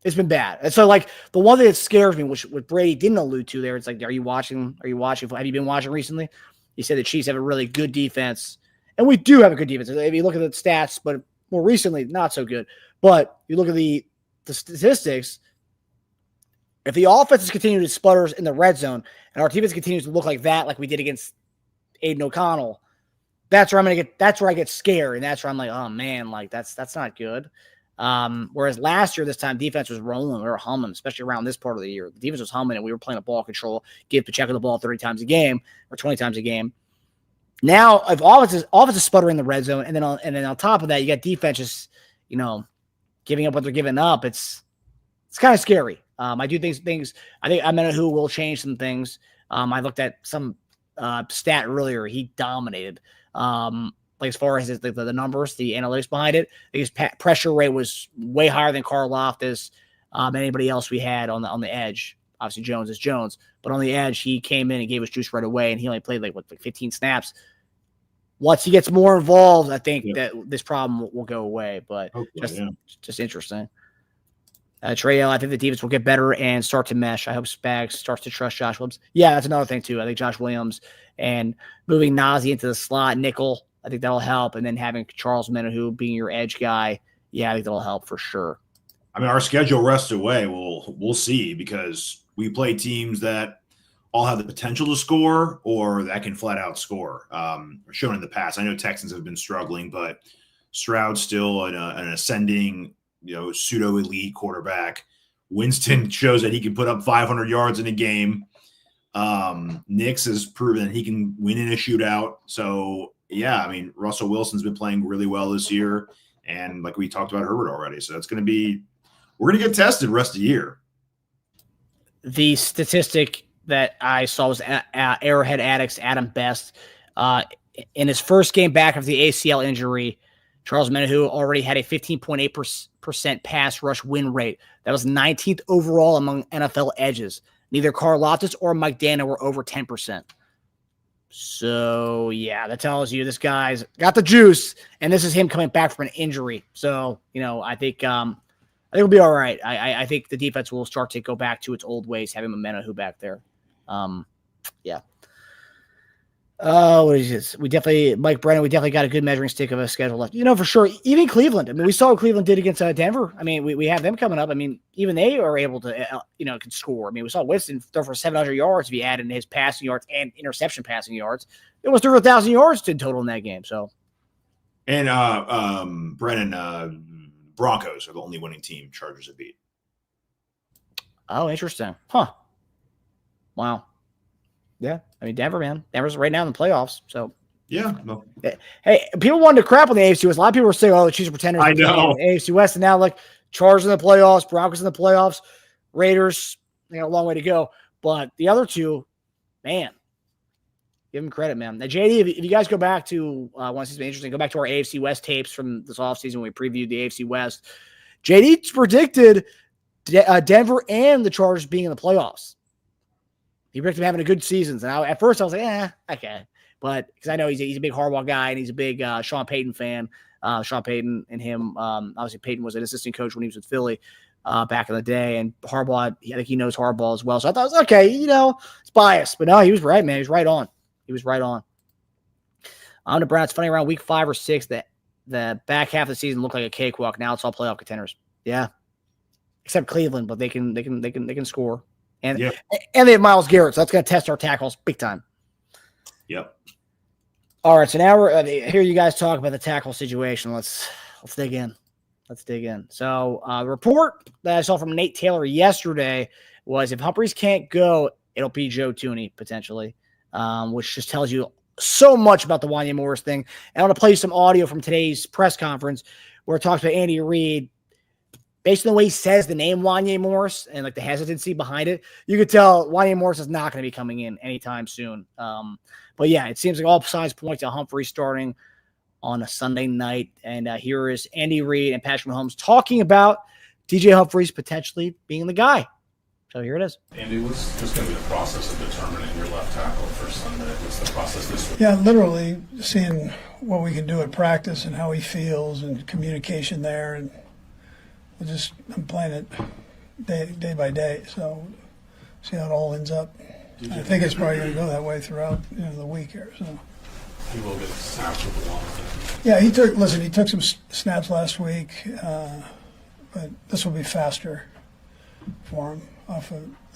S5: It's been bad. And so, like, the one thing that scares me, which Brady didn't allude to there, it's like, are you watching? Have you been watching recently? He said the Chiefs have a really good defense. And we do have a good defense. If you look at the stats, but more recently, not so good. But you look at the statistics, if the offense continues to sputters in the red zone and our defense continues to look like that, like we did against Aiden O'Connell, that's where I get scared. And that's where I'm like, oh man, like that's not good. Whereas last year, this time defense was rolling, we were humming, especially around this part of the year. The defense was humming and we were playing a ball control, give Pacheco the ball 30 times a game or 20 times a game. Now, if offense is sputtering in the red zone, and then on top of that, you got defenses, giving up what they're giving up. It's kind of scary. I do things. I think Amenahu will change some things. I looked at some stat earlier. He dominated. Like as far as the numbers, the analytics behind it, his pressure rate was way higher than Karlaftis, anybody else we had on the edge. Obviously, Jones is Jones, but on the edge, he came in and gave us juice right away, and he only played like 15 snaps. Once he gets more involved, I think that this problem will go away. But just interesting. Trey, I think the defense will get better and start to mesh. I hope Spags starts to trust Josh Williams. Yeah, that's another thing too. I think Josh Williams and moving Nazi into the slot nickel, I think that'll help. And then having Charles Amenahu being your edge guy, yeah, I think that'll help for sure.
S6: I mean, our schedule rests away. We'll see, because we play teams that all have the potential to score or that can flat out score. Shown in the past. I know Texans have been struggling, but Stroud's still an ascending, pseudo elite quarterback. Winston shows that he can put up 500 yards in a game. Nix has proven that he can win in a shootout. So yeah, I mean, Russell Wilson's been playing really well this year. And like we talked about Herbert already. So we're going to get tested the rest of the year.
S5: The statistic that I saw was Arrowhead Addicts Adam Best. In his first game back of the ACL injury, Charles Amenahu already had a 15.8% pass rush win rate. That was 19th overall among NFL edges. Neither Karlaftis or Mike Dana were over 10%. So, yeah, that tells you this guy's got the juice, and this is him coming back from an injury. So, I think it'll be all right. I think the defense will start to go back to its old ways, having Amenahu back there. Yeah. What is this? Mike Brennan, we definitely got a good measuring stick of a schedule left. For sure. Even Cleveland. I mean, we saw what Cleveland did against Denver. I mean, we have them coming up. I mean, even they are able to, can score. I mean, we saw Winston throw for 700 yards if you add in his passing yards and interception passing yards. It was through 1,000 yards in total in that game. So,
S6: and Brennan, Broncos are the only winning team Chargers have beat.
S5: Oh, interesting. Huh. Wow. Yeah, I mean, Denver's right now in the playoffs. So
S6: yeah. No.
S5: Hey, people wanted to crap on the AFC West. A lot of people were saying, "Oh, the Chiefs are pretenders."
S6: I know.
S5: AFC West, and now like Chargers in the playoffs, Broncos in the playoffs, Raiders. They got a long way to go, but the other two, man, give them credit, man. Now, JD, if you guys go back to once it's been interesting, go back to our AFC West tapes from this offseason when we previewed the AFC West. JD predicted Denver and the Chargers being in the playoffs. He predicted him having a good season. And at first I was like, okay. But because I know he's a big Harbaugh guy and he's a big Sean Payton fan. Sean Payton and him, obviously Payton was an assistant coach when he was with Philly back in the day. And Harbaugh, I think he knows Harbaugh as well. So I thought it was okay, it's biased. But no, he was right, man. He was right on. On the Browns, funny, around week 5 or 6, that the back half of the season looked like a cakewalk. Now it's all playoff contenders. Yeah. Except Cleveland, but they can score. And they have Myles Garrett, so that's going to test our tackles big time.
S6: Yep.
S5: All right, so now we're hear you guys talk about the tackle situation. Let's dig in. So the report that I saw from Nate Taylor yesterday was if Humphries can't go, it'll be Joe Thuney potentially, which just tells you so much about the Wanya Morris thing. And I want to play you some audio from today's press conference where it talks about Andy Reid based on the way he says the name Wanye Morris and like the hesitancy behind it, you could tell Wanye Morris is not going to be coming in anytime soon. But yeah, it seems like all signs point to Humphries starting on a Sunday night. And here is Andy Reid and Patrick Mahomes talking about DJ Humphries potentially being the guy. So here it is.
S8: Andy, what's going to be the process of determining your left tackle for Sunday? What's the process this week?
S9: Yeah, literally seeing what we can do at practice and how he feels and communication there. And I'm playing it day by day, so see how it all ends up. I think it's probably going to go that way throughout the week here. So
S8: He will get snaps with the long thing.
S9: yeah, he took some snaps last week, but this will be faster for him.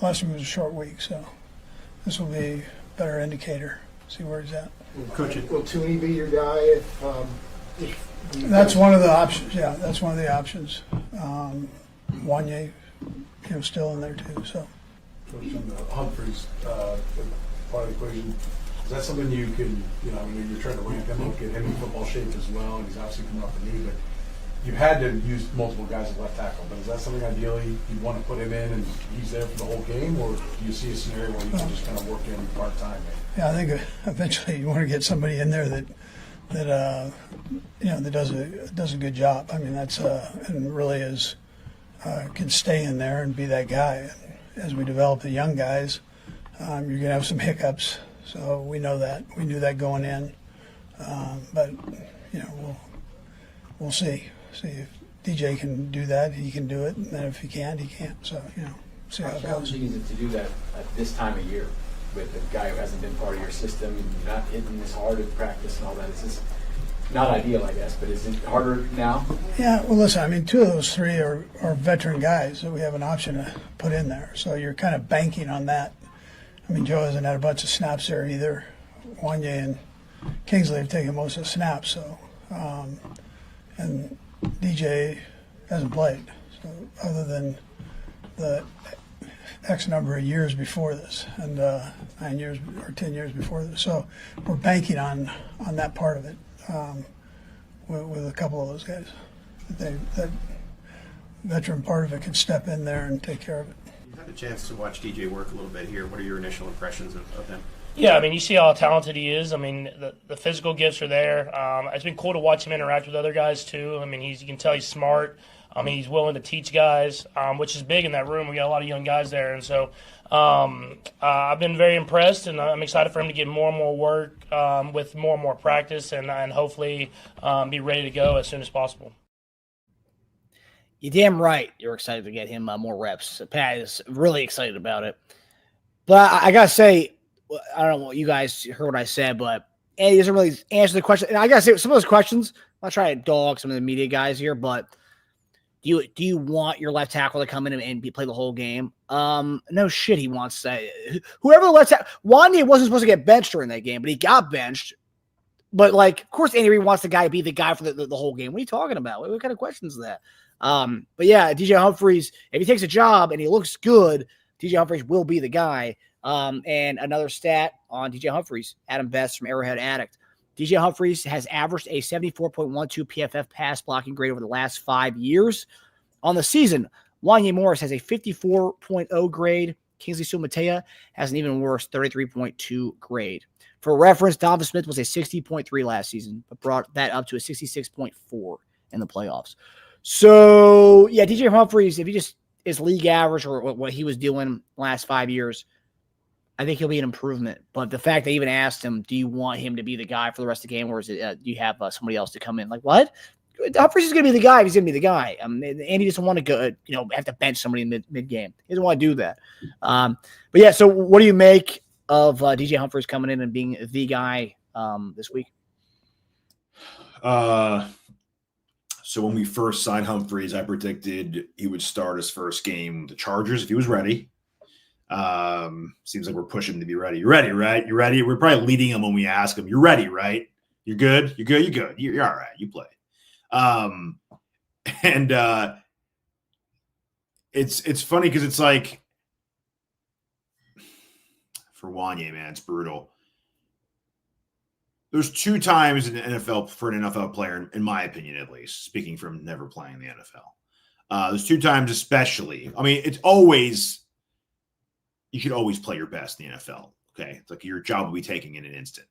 S9: Last week was a short week, so this will be a better indicator. See where he's at.
S10: Coach, will Thuney be your guy if
S9: That's one of the options. Yeah, that's one of the options. Wanye, still in there too. So.
S10: Coach, on the Humphries part of the equation, is that something you can, you're trying to ramp him up, get him in football shape as well, and he's obviously coming off the knee, but you've had to use multiple guys at left tackle, but is that something ideally you want to put him in and he's there for the whole game, or do you see a scenario where you can just kind of work in part-time?
S9: Yeah, I think eventually you want to get somebody in there that does a good job. I mean, that's and really is can stay in there and be that guy. As we develop the young guys, you're going to have some hiccups. So we know that. We knew that going in. But we'll see. See if DJ can do that, he can do it. And then if he can't, he can't. So, see how it goes.
S11: How challenging is it to do that at this time of year with a guy who hasn't been part of your system, and you're not hitting as hard at practice and all that? It's just not ideal, I guess, but is it harder now?
S9: Yeah, well, listen, I mean, two of those three are veteran guys that we have an option to put in there. So you're kind of banking on that. I mean, Joe hasn't had a bunch of snaps there either. Wanye and Kingsley have taken most of the snaps, so and DJ hasn't played. So other than the X number of years before this, and 9 years or 10 years before this, so we're banking on that part of it with a couple of those guys. That veteran part of it can step in there and take care of it.
S12: You had a chance to watch DJ work a little bit here. What are your initial impressions of him?
S13: Yeah, I mean, you see how talented he is. I mean, the physical gifts are there. It's been cool to watch him interact with other guys, too. I mean, you can tell he's smart. I mean, he's willing to teach guys, which is big in that room. We got a lot of young guys there. And so I've been very impressed, and I'm excited for him to get more and more work with more and more practice and hopefully be ready to go as soon as possible.
S5: You're damn right. You're excited to get him more reps. Pat is really excited about it. But I got to say, I don't know what you guys heard what I said, but Andy doesn't really answer the question. And I got to say, some of those questions, I'm not trying to dog some of the media guys here, but do you want your left tackle to come in and play the whole game? No shit, he wants that. Whoever the left tackle, Wanye wasn't supposed to get benched during that game, but he got benched. But, of course, Andy Reid wants the guy to be the guy for the whole game. What are you talking about? What kind of questions is that? But, yeah, DJ Humphries, if he takes a job and he looks good, DJ Humphries will be the guy. And another stat on DJ Humphries, Adam Best from Arrowhead Addict. DJ Humphries has averaged a 74.12 PFF pass blocking grade over the last 5 years. On the season, Wanye Morris has a 54.0 grade. Kingsley Sumatea has an even worse 33.2 grade. For reference, Donovan Smith was a 60.3 last season, but brought that up to a 66.4 in the playoffs. So, yeah, DJ Humphries, if he just is league average or what he was doing last 5 years, I think he'll be an improvement. But the fact they even asked him, do you want him to be the guy for the rest of the game, or is it do you have somebody else to come in? Like, what? Humphries is going to be the guy if he's going to be the guy. Andy doesn't want to go, have to bench somebody in mid-game. He doesn't want to do that. But, yeah, so what do you make of DJ Humphries coming in and being the guy this week?
S6: So when we first signed Humphries, I predicted he would start his first game with the Chargers if he was ready. Seems like we're pushing him to be ready. You're ready, right? You're ready. We're probably leading him when we ask him, you're ready, right? You're good. You're good. You're good. You're all right. You play. It's funny because it's like for Wanye, man, it's brutal. There's 2 times in the NFL for an NFL player, in my opinion, at least, speaking from never playing the NFL. There's 2 times especially. I mean, it's always you should always play your best in the NFL. Okay, it's like your job will be taking in an instant.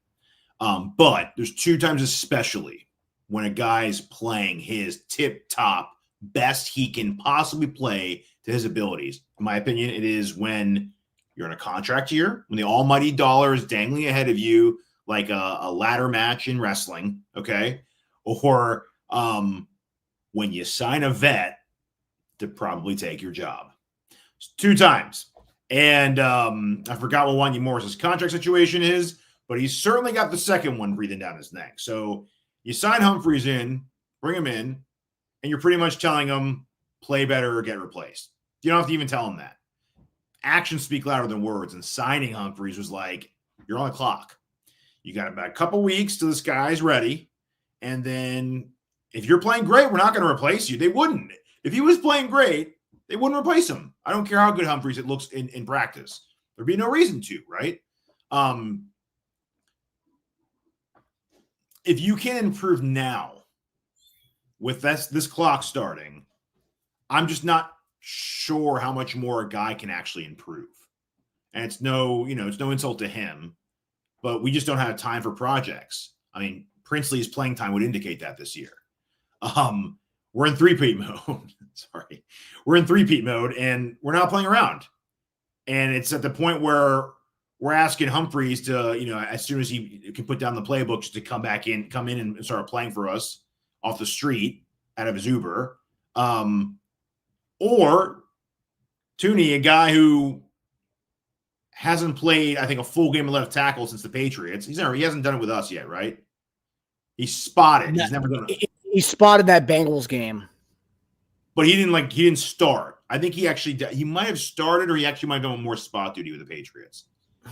S6: But there's 2 times especially when a guy's playing his tip-top best he can possibly play to his abilities. In my opinion, it is when you're in a contract year, when the almighty dollar is dangling ahead of you like a ladder match in wrestling, okay? Or when you sign a vet to probably take your job. It's 2 times. And I forgot what Wanya Morris's contract situation is, but he's certainly got the second one breathing down his neck. So you sign Humphries in, bring him in, and you're pretty much telling him, play better or get replaced. You don't have to even tell him that. Actions speak louder than words, and signing Humphries was like, you're on the clock. You got about a couple weeks till this guy's ready, and then if you're playing great, we're not going to replace you. They wouldn't. If he was playing great, they wouldn't replace him. I don't care how good Humphries it looks in practice. There'd be no reason to, right? If you can improve now with this clock starting, I'm just not sure how much more a guy can actually improve. And it's no insult to him, but we just don't have time for projects. I mean, Princely's playing time would indicate that this year. We're in three-peat mode. Sorry. We're in three-peat mode, and we're not playing around. And it's at the point where we're asking Humphries to, as soon as he can put down the playbook, just to come in and start playing for us off the street out of his Uber. Or Thuney, a guy who hasn't played, I think, a full game of left tackle since the Patriots. He hasn't done it with us yet, right? He's spotted. He's never done it.
S5: He spotted that Bengals game.
S6: But he didn't start. I think he might have started, or he actually might have done more spot duty with the Patriots.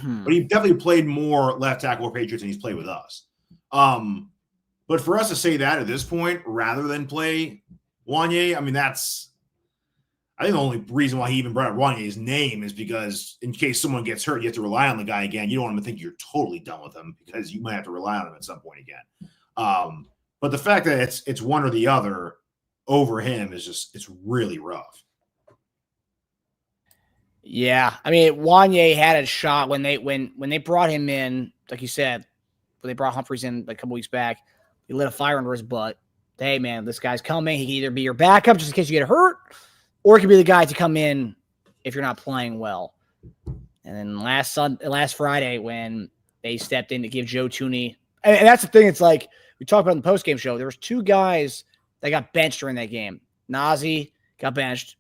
S6: But he definitely played more left tackle with Patriots than he's played with us. But for us to say that at this point, rather than play Wanye, I mean, I think the only reason why he even brought up Wanye's name is because in case someone gets hurt, you have to rely on the guy again. You don't want him to think you're totally done with him because you might have to rely on him at some point again. But the fact that it's one or the other over him it's really rough.
S5: Yeah, I mean, Wanye had a shot when they brought him in, like you said, when they brought Humphries in a couple weeks back. He lit a fire under his butt. Hey, man, this guy's coming. He can either be your backup just in case you get hurt, or it could be the guy to come in if you're not playing well. And then last Friday when they stepped in to give Joe Thuney, and that's the thing. It's like we talked about in the postgame show. There was 2 guys that got benched during that game. Nazi got benched,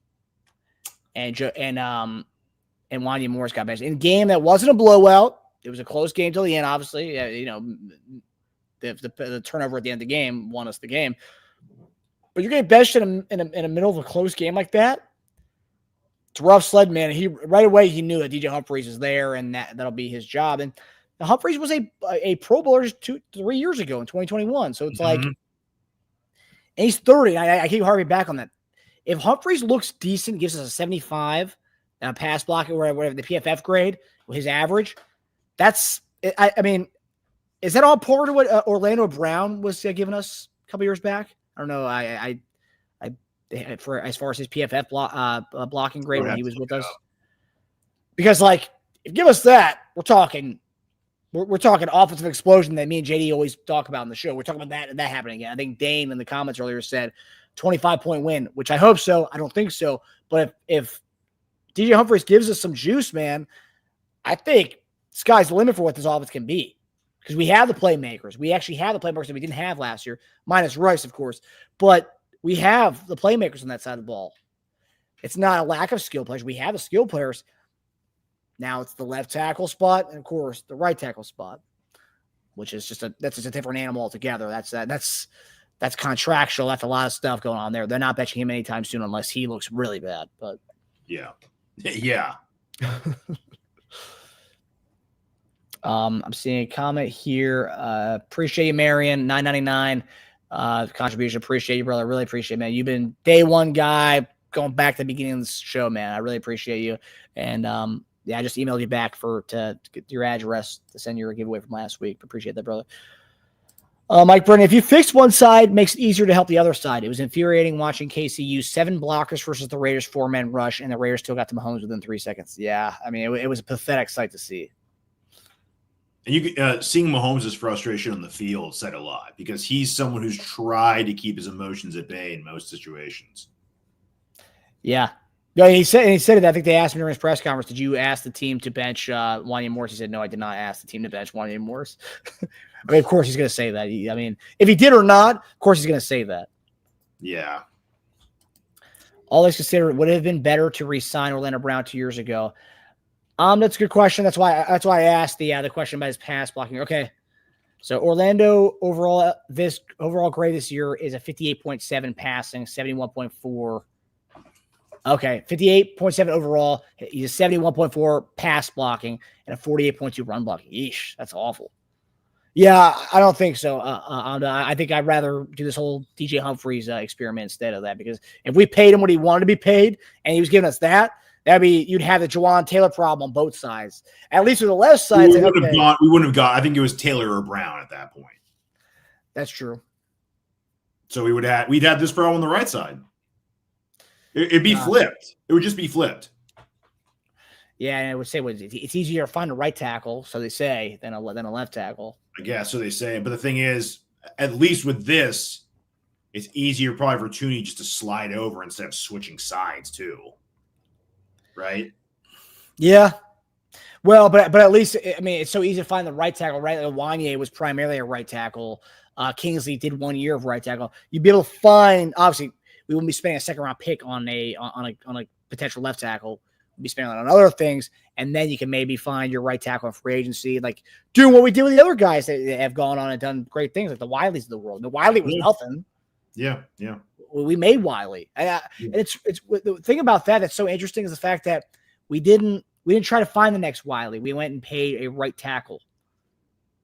S5: and Wanya Morris got benched in a game that wasn't a blowout. It was a close game till the end. Obviously, the turnover at the end of the game won us the game. But you're getting benched in the middle of a close game like that. It's a rough sled, man. He right away he knew that DJ Humphries is there and that'll be his job. And Humphries was a Pro Bowler 3 years ago in 2021. So it's like, and he's 30. I keep harping back on that. If Humphries looks decent, gives us a 75 pass block or whatever the PFF grade with his average, I mean, is that all part of what Orlando Brown was giving us a couple years back? I don't know. For as far as his PFF blocking grade when he was with us, because give us that, we're talking offensive explosion that me and JD always talk about in the show. We're talking about that happening again. I think Dane in the comments earlier said 25-point win, which I hope so. I don't think so, but if DJ Humphries gives us some juice, man, I think sky's the limit for what this offense can be. Because we have the playmakers. We actually have the playmakers that we didn't have last year, minus Rice, of course. But we have the playmakers on that side of the ball. It's not a lack of skill players. We have the skill players. Now it's the left tackle spot and, of course, the right tackle spot, which is that's just a different animal altogether. That's contractual. That's a lot of stuff going on there. They're not benching him anytime soon unless he looks really bad. But
S6: yeah.
S5: I'm seeing a comment here. Appreciate you, Marion. $9.99 contribution. Appreciate you, brother. Really appreciate it, man. You've been day one guy going back to the beginning of the show, man. I really appreciate you. And I just emailed you back to get your address to send your giveaway from last week. Appreciate that, brother. Mike Brennan, if you fix one side, makes it easier to help the other side. It was infuriating watching KC use 7 blockers versus the Raiders' 4-man rush, and the Raiders still got to Mahomes within 3 seconds. Yeah, I mean, it was a pathetic sight to see.
S6: And you seeing Mahomes' frustration on the field said a lot because he's someone who's tried to keep his emotions at bay in most situations.
S5: Yeah. Yeah, he said it. I think they asked him during his press conference, did you ask the team to bench Wanya Morris? He said, no, I did not ask the team to bench Wanya Morris. I mean, of course he's going to say that. I mean, if he did or not, of course he's going to say that.
S6: Yeah.
S5: All things considered, would it have been better to re-sign Orlando Brown 2 years ago? That's a good question. That's why I asked the question about his pass blocking. Okay. So Orlando overall grade this year is a 58.7 passing, 71.4. Okay, 58.7 overall. He's a 71.4 pass blocking and a 48.2 run blocking. Yeesh, that's awful. Yeah, I don't think so. I think I'd rather do this whole DJ Humphries experiment instead of that, because if we paid him what he wanted to be paid and he was giving us that, you'd have the Jawan Taylor problem on both sides. At least with the left side,
S6: we wouldn't have got. I think it was Taylor or Brown at that point.
S5: That's true.
S6: So we'd have this problem on the right side. It'd be flipped. It would just be flipped.
S5: Yeah, and I would say it's easier to find a right tackle, so they say, than a left tackle.
S6: I guess so they say. But the thing is, at least with this, it's easier probably for Thuney just to slide over instead of switching sides too. Right?
S5: Yeah. Well, but at least, I mean, it's so easy to find the right tackle, right? Like Wanye was primarily a right tackle. Kingsley did 1 year of right tackle. You'd be able to find, obviously, we wouldn't be spending a second round pick on a potential left tackle. We'd be spending it on other things, and then you can maybe find your right tackle in free agency, like doing what we did with the other guys that have gone on and done great things, like the Wileys of the world. The Wiley was nothing.
S6: Yeah.
S5: We made Wiley, and it's the thing about that's so interesting is the fact that we didn't try to find the next Wiley. We went and paid a right tackle.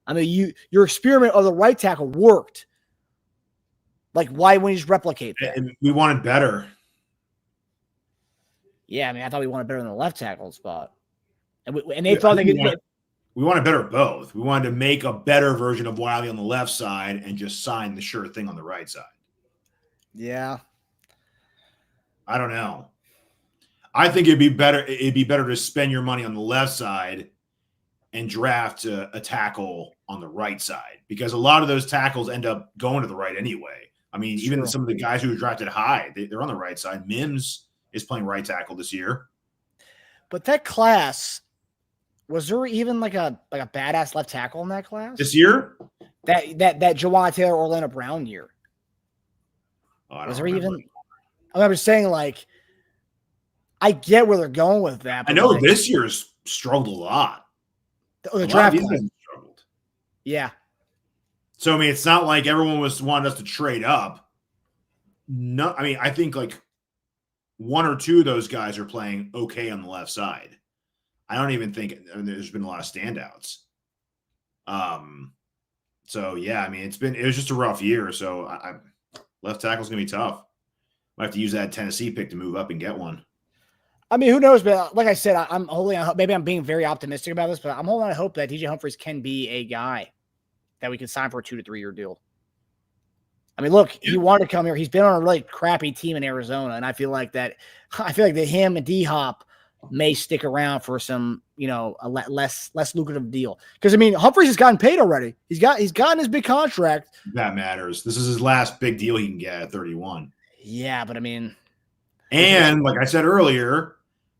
S5: I mean, your experiment of the right tackle worked. Like, why wouldn't you just replicate that?
S6: And we wanted better.
S5: Yeah, I mean, I thought we wanted better than the left tackle spot. And they thought they could.
S6: We wanted better at both. We wanted to make a better version of Wiley on the left side and just sign the sure thing on the right side.
S5: Yeah.
S6: I don't know. I think it'd be better to spend your money on the left side and draft a tackle on the right side, because a lot of those tackles end up going to the right anyway. I mean, even some of the guys who were drafted high, they're on the right side. Mims is playing right tackle this year.
S5: But that class, was there even like a badass left tackle in that class
S6: this year?
S5: That Jawan Taylor Orlando Brown year. Was there
S6: remember.
S5: even? I remember saying, like, I get where they're going with that.
S6: I know this year's struggled a lot.
S5: The draft class
S6: struggled.
S5: Yeah.
S6: So I mean, it's not like everyone was wanting us to trade up. No, I mean, I think like 1 or 2 of those guys are playing okay on the left side. I don't even think there's been a lot of standouts. So yeah, I mean, it was just a rough year. So left tackle's gonna be tough. Might have to use that Tennessee pick to move up and get one.
S5: I mean, who knows? But like I said, I'm holding on hope. Maybe I'm being very optimistic about this, but I'm holding on hope that DJ Humphries can be a guy that we can sign for a 2 to 3 year deal. I mean, look, he wanted to come here. He's been on a really crappy team in Arizona, and I feel like that him and D-Hop may stick around for some, a less lucrative deal. Because I mean, Humphries has gotten paid already. He's gotten his big contract.
S6: That matters. This is his last big deal he can get at 31.
S5: Yeah, but I mean,
S6: and like I said earlier,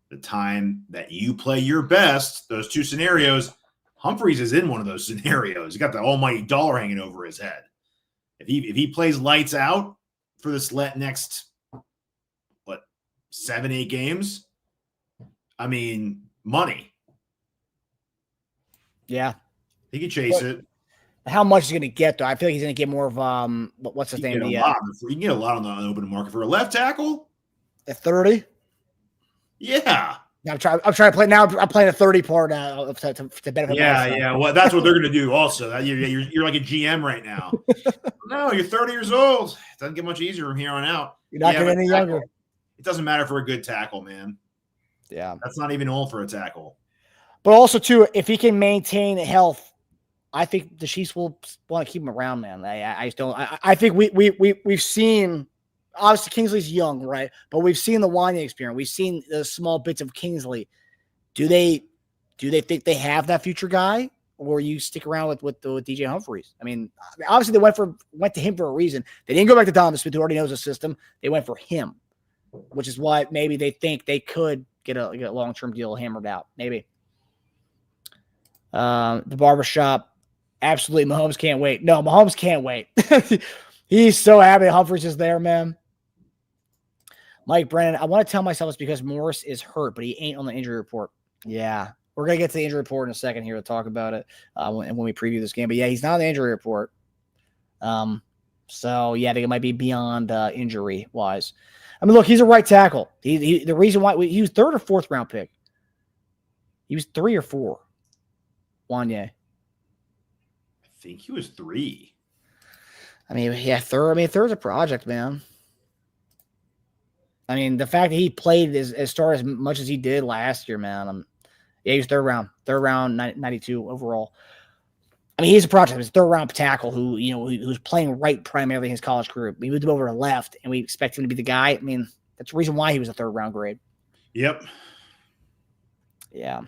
S6: the time that you play your best, those 2 scenarios, Humphries is in one of those scenarios. He got the almighty dollar hanging over his head. If he plays lights out for this next 7-8 games, I mean, money.
S5: Yeah,
S6: he could chase it.
S5: How much is he going to get though? I feel like he's going to get more of what's his name?
S6: You can get a lot on the open market for a left tackle.
S5: At 30.
S6: Yeah.
S5: I'm trying to play now. I'm playing a 30 part to benefit.
S6: Yeah. Well, that's what they're going to do. Also, you're like a GM right now. No, you're 30 years old. It doesn't get much easier from here on out.
S5: You're not getting any younger.
S6: It doesn't matter for a good tackle, man.
S5: Yeah,
S6: that's not even old for a tackle.
S5: But also, too, if he can maintain health, I think the Chiefs will want to keep him around, man. I just don't. I think we've seen. Obviously, Kingsley's young, right? But we've seen the Wanya experience. We've seen the small bits of Kingsley. Do they think they have that future guy, or you stick around with DJ Humphries? I mean, obviously they went to him for a reason. They didn't go back to Donovan Smith, who already knows the system. They went for him, which is why maybe they think they could get a long-term deal hammered out. Maybe. The barbershop, absolutely. Mahomes can't wait. No, Mahomes can't wait. He's so happy Humphries is there, man. Mike Brennan, I want to tell myself it's because Morris is hurt, but he ain't on the injury report. Yeah, we're going to get to the injury report in a second here to talk about it when we preview this game. But, yeah, he's not on the injury report. So, yeah, I think it might be beyond injury-wise. I mean, look, he's a right tackle. The reason why he was 3rd or 4th round pick. He was 3 or 4. Wanye.
S6: I think he was 3.
S5: I mean, yeah, 3rd. I mean, 3rd's a project, man. I mean, the fact that he played as much as he did last year, man. Yeah, he was 3rd round, 92 overall. I mean, he's a project. He's a 3rd round tackle who's playing right primarily in his college career. We moved him over to left, and we expect him to be the guy. I mean, that's the reason why he was a 3rd round grade.
S6: Yep.
S5: Yeah.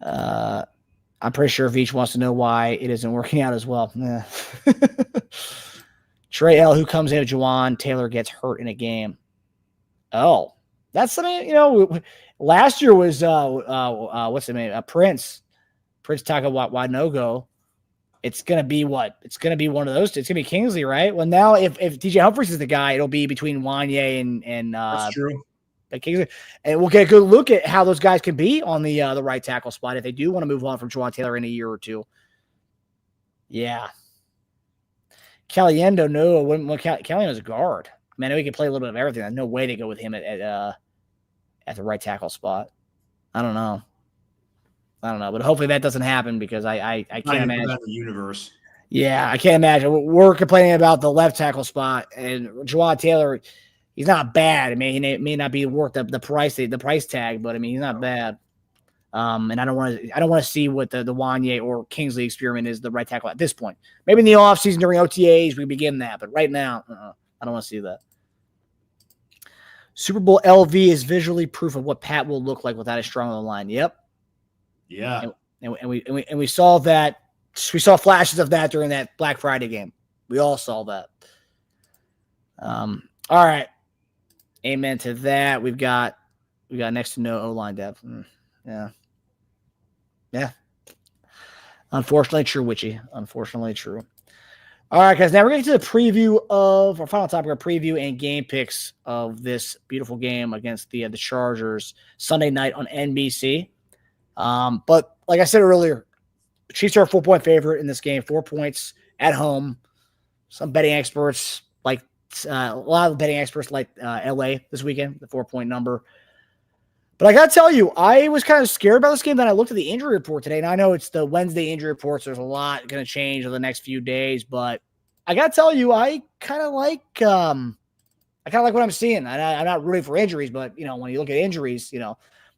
S5: I'm pretty sure Veach wants to know why it isn't working out as well. Yeah. Trey L, who comes in if Juwan Taylor gets hurt in a game. Oh, that's something, last year was, what's the name? Prince Taka Wanogo. It's going to be what? It's going to be one of those. It's going to be Kingsley, right? Well, now if DJ Humphries is the guy, it'll be between Wanye and
S6: that's true.
S5: Kingsley. And we'll get a good look at how those guys can be on the right tackle spot if they do want to move on from Juwan Taylor in a year or two. Yeah. Caliendo, no. Caliendo's a guard. I mean, I know he can play a little bit of everything. There's no way they go with him at the right tackle spot. I don't know, but hopefully that doesn't happen because I can't imagine
S6: the universe.
S5: Yeah, I can't imagine. We're complaining about the left tackle spot, and Juwan Taylor, he's not bad. I mean, he may not be worth the price tag, but I mean, he's not bad. And I don't want to see what the Wanye or Kingsley experiment is the right tackle at this point. Maybe in the offseason during OTAs we begin that, but right now, I don't want to see that. Super Bowl LV is visually proof of what Pat will look like without a strong line. Yep.
S6: Yeah.
S5: And we saw that. We saw flashes of that during that Black Friday game. We all saw that. All right. Amen to that. We got next to no O-line depth. Yeah. Yeah. Unfortunately true, Witchy. Unfortunately true. All right, guys. Now we're going to get to the preview of our final topic, our preview and game picks of this beautiful game against the Chargers Sunday night on NBC. But like I said earlier, the Chiefs are a 4-point favorite in this game, 4 points at home. Some betting experts like a lot of betting experts like LA this weekend, the 4-point number. But I got to tell you, I was kind of scared about this game. Then I looked at the injury report today, and I know it's the Wednesday injury reports. There's a lot going to change over the next few days, but I got to tell you, I kind of like what I'm seeing. I'm not rooting for injuries, but when you look at injuries,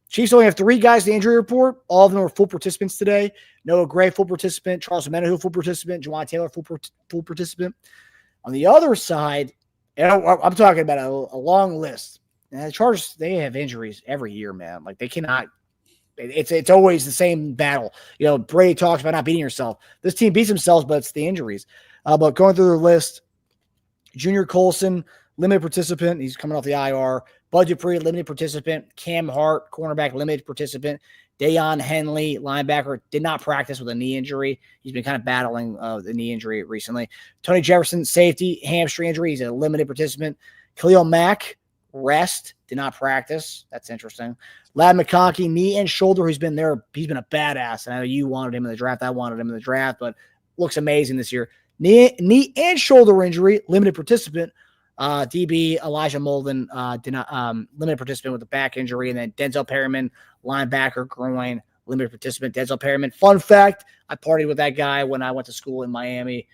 S5: Chiefs only have 3 guys in the injury report. All of them are full participants today. Noah Gray, full participant. Charles Omenihu, full participant. Juwan Taylor, full participant. On the other side, I'm talking about a long list. And the Chargers, they have injuries every year, man. Like they cannot. It's always the same battle. Brady talks about not beating yourself. This team beats themselves, but it's the injuries. But going through the list, Junior Colson, limited participant. He's coming off the IR. Bud Dupree, limited participant. Cam Hart, cornerback, limited participant. Dayon Henley, linebacker, did not practice with a knee injury. He's been kind of battling the knee injury recently. Tony Jefferson, safety, hamstring injury. He's a limited participant. Khalil Mack, rest, did not practice. That's interesting. Lad McConkey, knee and shoulder. He's been there. He's been a badass. And I know you wanted him in the draft. I wanted him in the draft, but looks amazing this year. Knee and shoulder injury, limited participant. DB Elijah Molden did not limited participant with a back injury, and then Denzel Perryman, linebacker, groin, limited participant. Denzel Perryman. Fun fact: I partied with that guy when I went to school in Miami.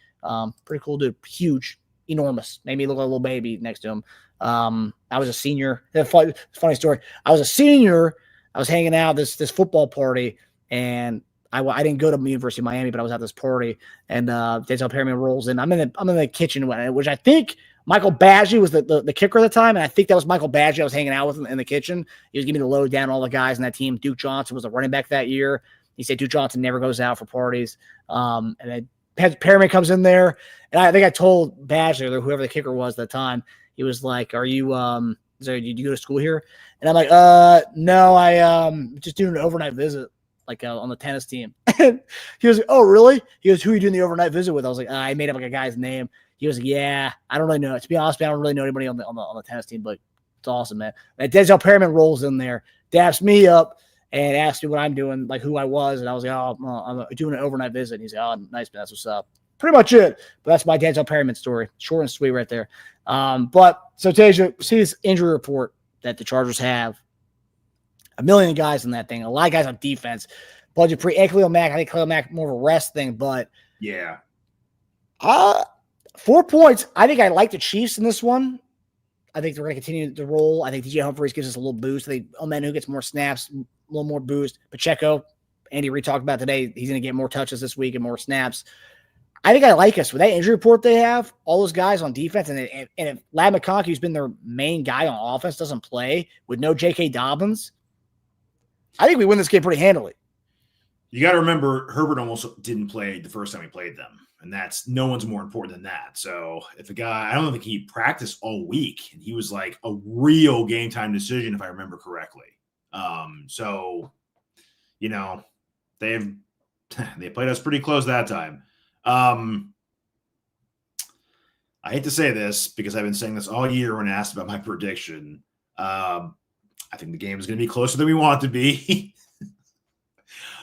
S5: Pretty cool dude, huge, enormous. Made me look like a little baby next to him. I was a senior. Funny story. I was a senior. I was hanging out this football party, and I didn't go to the University of Miami, but I was at this party, and Denzel Perryman rolls in. I'm in the kitchen, which I think Michael Badgley was the kicker at the time, and I think that was Michael Badgley I was hanging out with in the kitchen. He was giving me the lowdown on all the guys in that team. Duke Johnson was the running back that year. He said Duke Johnson never goes out for parties. And then Perryman comes in there, and I think I told Badgley or whoever the kicker was at the time, he was like, "Are you did you go to school here?" And I'm like, no, I just doing an overnight visit, like on the tennis team." He was like, "Oh, really?" He goes, "Who are you doing the overnight visit with?" I was like, "I made up like a guy's name." He was like, "Yeah, I don't really know. To be honest, man, I don't really know anybody on the tennis team, but it's awesome, man." And Denzel Perryman rolls in there, daps me up, and asked me what I'm doing, like who I was, and I was like, "Oh, I'm doing an overnight visit." And he's like, "Oh, nice, man. That's what's up." Pretty much it. But that's my Denzel Perryman story, short and sweet, right there. But so Tasia, see this injury report that the Chargers have. A million guys in that thing. A lot of guys on defense. Budget pre and Khalil Mack. I think Khalil Mack more of a rest thing, but
S6: Yeah.
S5: 4 points. I think I like the Chiefs in this one. I think they're going to continue to roll. I think DJ Humphries gives us a little boost. I think Omenu gets more snaps, a little more boost. Pacheco, Andy Reid talked about today, he's going to get more touches this week and more snaps. I think I like us with that injury report they have. All those guys on defense, and if Ladd McConkey, who's been their main guy on offense, doesn't play with no J.K. Dobbins, I think we win this game pretty handily.
S6: You got to remember, Herbert almost didn't play the first time he played them, and that's no one's more important than that. So if a guy, I don't think he practiced all week, and he was like a real game time decision, if I remember correctly. So you know, they played us pretty close that time. I hate to say this because I've been saying this all year when asked about my prediction. I think the game is going to be closer than we want it to be.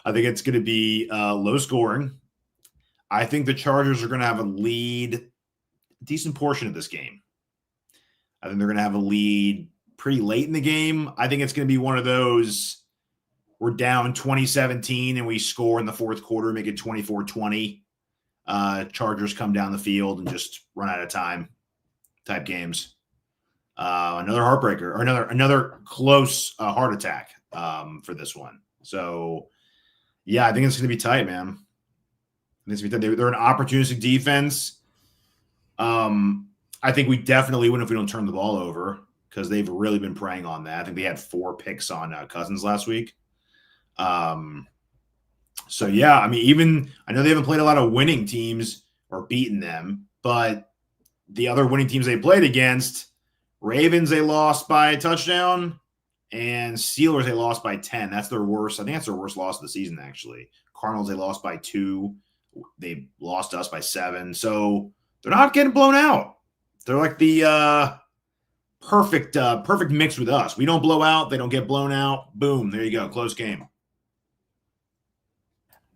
S6: I think it's going to be low scoring. I think the Chargers are going to have a lead, a decent portion of this game. I think they're going to have a lead pretty late in the game. I think it's going to be one of those, we're down 2017 and we score in the fourth quarter, make it 24-20. Chargers come down the field and just run out of time type games. Another heartbreaker or another close heart attack for this one. So, yeah, I think it's going to be tight, man. They're an opportunistic defense. I think we definitely win if we don't turn the ball over because they've really been preying on that. I think they had 4 picks on Cousins last week. So, yeah, I mean, I know they haven't played a lot of winning teams or beaten them, but the other winning teams they played against, Ravens, they lost by a touchdown, and Steelers, they lost by 10. That's their worst. I think that's their worst loss of the season, actually. Cardinals, they lost by 2. They lost us by 7. So they're not getting blown out. They're like the perfect mix with us. We don't blow out. They don't get blown out. Boom. There you go. Close game.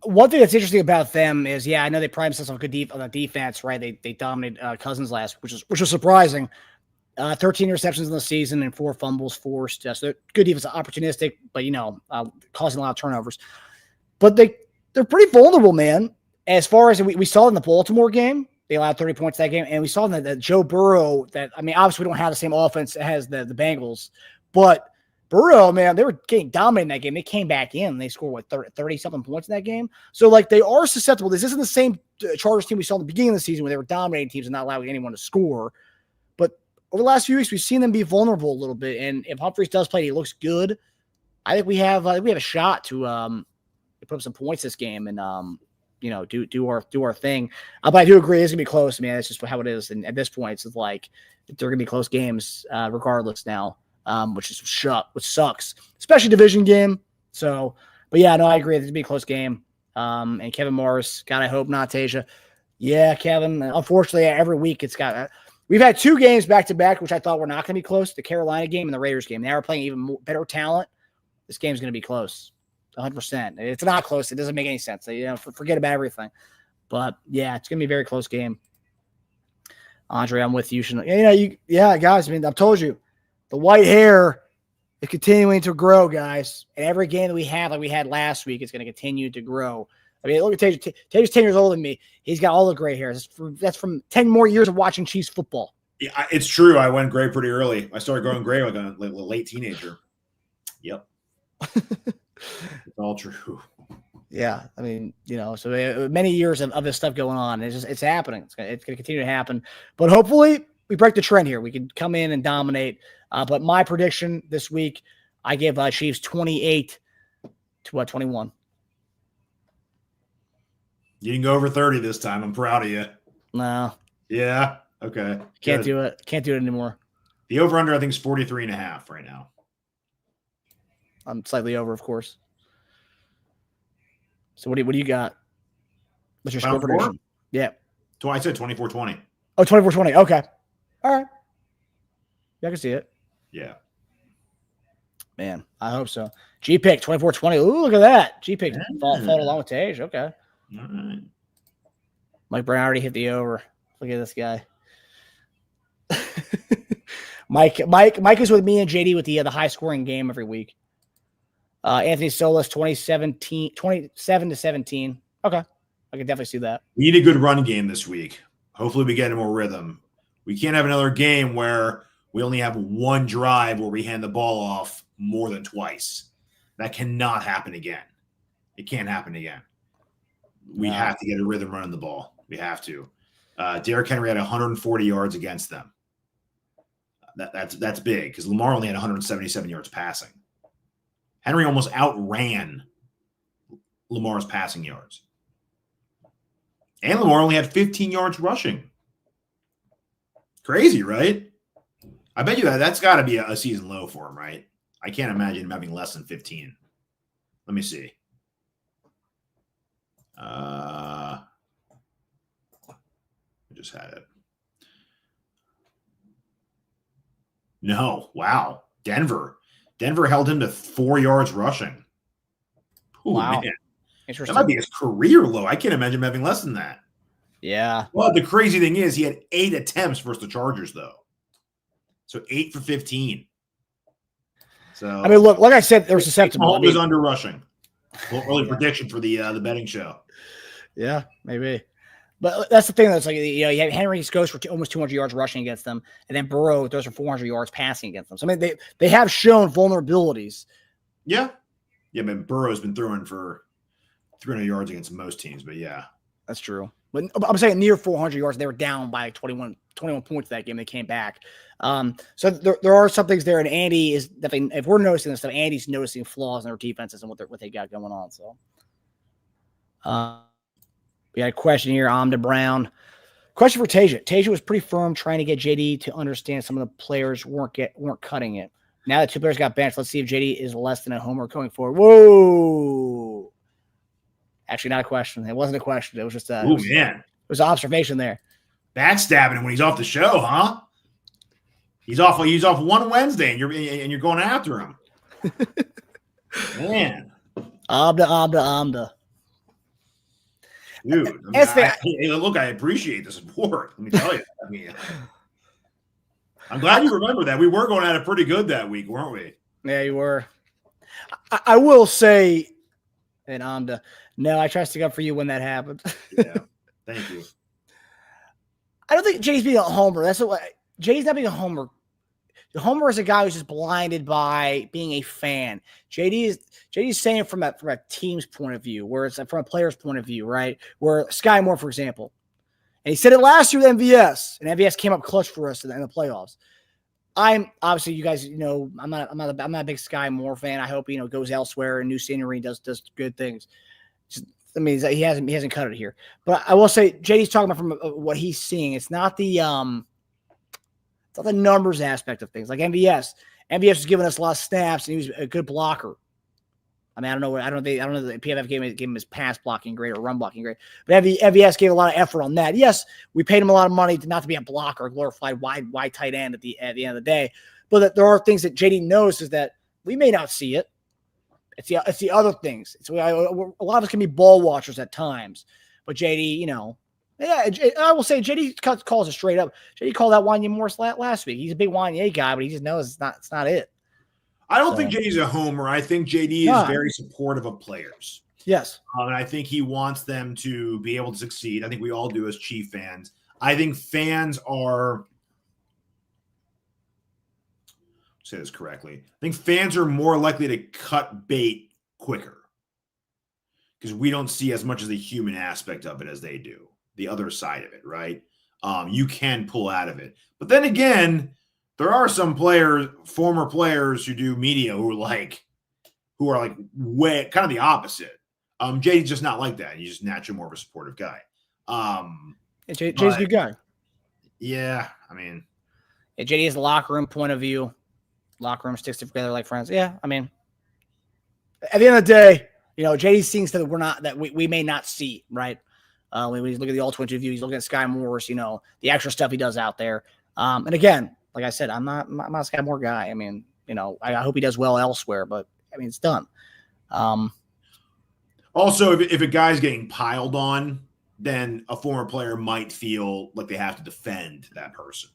S5: One thing that's interesting about them is, I know they pride themselves on the defense, right? They dominated Cousins last, which was surprising. 13 interceptions in the season and 4 fumbles forced. So they're good defense, opportunistic, but causing a lot of turnovers. But they're pretty vulnerable, man. As far as we saw in the Baltimore game, they allowed 30 points that game, and we saw that Joe Burrow. Obviously we don't have the same offense as the Bengals, but Burrow, man, they were getting dominated in that game. They came back in and they scored 30-something points in that game. So they are susceptible. This isn't the same Chargers team we saw in the beginning of the season where they were dominating teams and not allowing anyone to score. But over the last few weeks, we've seen them be vulnerable a little bit. And if Humphries does play, he looks good. I think we have a shot to put up some points this game and do our thing. But I do agree it's gonna be close, man. It's just how it is. And at this point, it's like they're gonna be close games regardless now. Which sucks, especially division game. So, but yeah, no, I agree. It's gonna be a close game. And Kevin Morris, God, I hope not, Tasia. Yeah, Kevin. Unfortunately, every week we've had 2 games back to back, which I thought were not going to be close. The Carolina game and the Raiders game. Now we're playing even better talent. This game's going to be close, 100%. It's not close. It doesn't make any sense. Forget about everything. But yeah, it's going to be a very close game. Andre, I'm with you. Guys. I mean, I've told you. The white hair is continuing to grow, guys. And every game that we have, like we had last week, is going to continue to grow. I mean, look at Tasia. Tasia's 10 years older than me. He's got all the gray hair. That's from 10 more years of watching Chiefs football.
S6: Yeah, it's true. I went gray pretty early. I started going gray like a late teenager. Yep. It's all true.
S5: Yeah, I mean, so many years of this stuff going on. It's happening. It's going to continue to happen. But hopefully we break the trend here. We can come in and dominate. But my prediction this week, I give Chiefs 28 to 21.
S6: You can go over 30 this time. I'm proud of you.
S5: No.
S6: Yeah. Okay.
S5: Can't do it. Can't do it anymore.
S6: The over-under, I think, is 43.5 right now.
S5: I'm slightly over, of course. So what do you got? What's your score prediction? Yeah.
S6: I said 24-20.
S5: Oh, 24-20. Okay. All right. Yeah, I can see it.
S6: Yeah.
S5: Man, I hope so. G-Pick, 24-20. Ooh, look at that. G-Pick followed along with Tage. Okay.
S6: All right.
S5: Mike Brown already hit the over. Look at this guy. Mike is with me and JD with the high scoring game every week. Anthony Solis 27 to 17. Okay. I can definitely see that.
S6: We need a good run game this week. Hopefully we get more rhythm. We can't have another game where we only have one drive where we hand the ball off more than twice. That cannot happen again. It can't happen again. We have to get a rhythm running the ball. We have to. Derrick Henry had 140 yards against them. That's big because Lamar only had 177 yards passing. Henry almost outran Lamar's passing yards. And Lamar only had 15 yards rushing. Crazy, right? I bet you that's got to be a season low for him, right? I can't imagine him having less than 15. Let me see. I just had it. No. Wow. Denver held him to 4 yards rushing. Ooh,
S5: wow.
S6: Man.
S5: Interesting.
S6: That might be his career low. I can't imagine him having less than that.
S5: Yeah.
S6: Well, the crazy thing is he had 8 attempts versus the Chargers, though. So 8 for 15. So
S5: I mean, look, like I said, they're susceptible.
S6: Mahomes was under rushing. Early prediction for the betting show.
S5: Yeah, maybe. But that's the thing. That's like, you have Henry goes for almost 200 yards rushing against them, and then Burrow throws for 400 yards passing against them. So, I mean, they have shown vulnerabilities.
S6: Yeah. Yeah, but Burrow's been throwing for 300 yards against most teams, but yeah.
S5: That's true. But I'm saying near 400 yards, they were down by 21 points that game. They came back. So there are some things there, and Andy is definitely, if we're noticing this stuff, Andy's noticing flaws in their defenses and what they got going on. So, we got a question here, Amda Brown. Question for Tasia. Tasia was pretty firm trying to get JD to understand some of the players weren't cutting it. Now that 2 players got benched, let's see if JD is less than a homer going forward. Whoa. Actually, not a question. It wasn't a question. It was just
S6: man.
S5: It was an observation there.
S6: Backstabbing him when he's off the show, huh? He's off one Wednesday, and you're going after him. Man.
S5: Amda.
S6: Dude, look, I appreciate the support. Let me tell you. I mean, I'm glad you remember that. We were going at it pretty good that week, weren't we?
S5: Yeah, you were. I will say, and Amda, no, I tried to stick up for you when that happened.
S6: Yeah, thank you.
S5: I don't think Jay's being a homer. That's what Jay's not being a homer. The homer is a guy who's just blinded by being a fan. JD is saying from a team's point of view, where it's from a player's point of view, right? Where Sky Moore, for example, and he said it last year with MVS, and MVS came up clutch for us in the playoffs. I'm obviously, you guys, I'm not a big Sky Moore fan. I hope goes elsewhere and new scenery, does good things. I mean, he hasn't cut it here, but I will say JD's talking about from what he's seeing. It's not the numbers aspect of things like MVS. MVS was giving us a lot of snaps, and he was a good blocker. I mean, I don't know if the PFF gave him his pass blocking grade or run blocking grade, but MVS gave a lot of effort on that. Yes, we paid him a lot of money not to be a blocker, a glorified wide tight end at the end of the day, but that there are things that JD knows is that we may not see it. It's the other things. A lot of us can be ball watchers at times, but JD, yeah, I will say JD calls it straight up. JD called out Wanya Morris last week. He's a big Wanya guy, but he just knows it's not it.
S6: I don't think JD's a homer. I think JD is very supportive of players.
S5: Yes.
S6: And I think he wants them to be able to succeed. I think we all do as Chief fans. I think fans are, say this correctly, I think fans are more likely to cut bait quicker. because we don't see as much of the human aspect of it as they do, the other side of it, right? You can pull out of it. But then again, there are some players, former players who do media who are like way kind of the opposite. Jay's just not like that. He's just naturally more of a supportive guy.
S5: Jay's a good guy.
S6: Yeah, I mean,
S5: JD has a locker room point of view. Locker room sticks together like friends. Yeah, I mean, at the end of the day, JD's seeing stuff that we may not see, right? When we look at the all-twin view, he's looking at Sky Moore's, the extra stuff he does out there. And again, like I said, I'm not a Sky Moore guy. I mean, I hope he does well elsewhere, but I mean, it's done.
S6: Also, if a guy's getting piled on, then a former player might feel like they have to defend that person.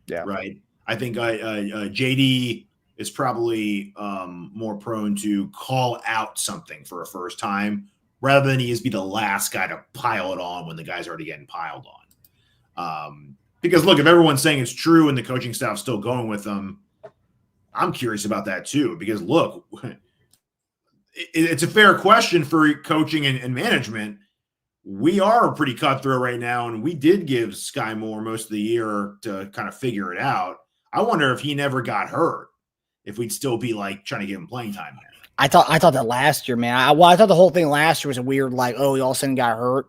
S5: Yeah.
S6: Right. I think JD is probably more prone to call out something for a first time rather than he is be the last guy to pile it on when the guy's already getting piled on. Because look, if everyone's saying it's true and the coaching staff's still going with them, I'm curious about that too. Because look, it's a fair question for coaching and management. We are pretty cutthroat right now, and we did give Sky Moore most of the year to kind of figure it out. I wonder if he never got hurt, if we'd still be like trying to give him playing time there.
S5: I thought that last year, man. I thought the whole thing last year was a weird, he all of a sudden got hurt.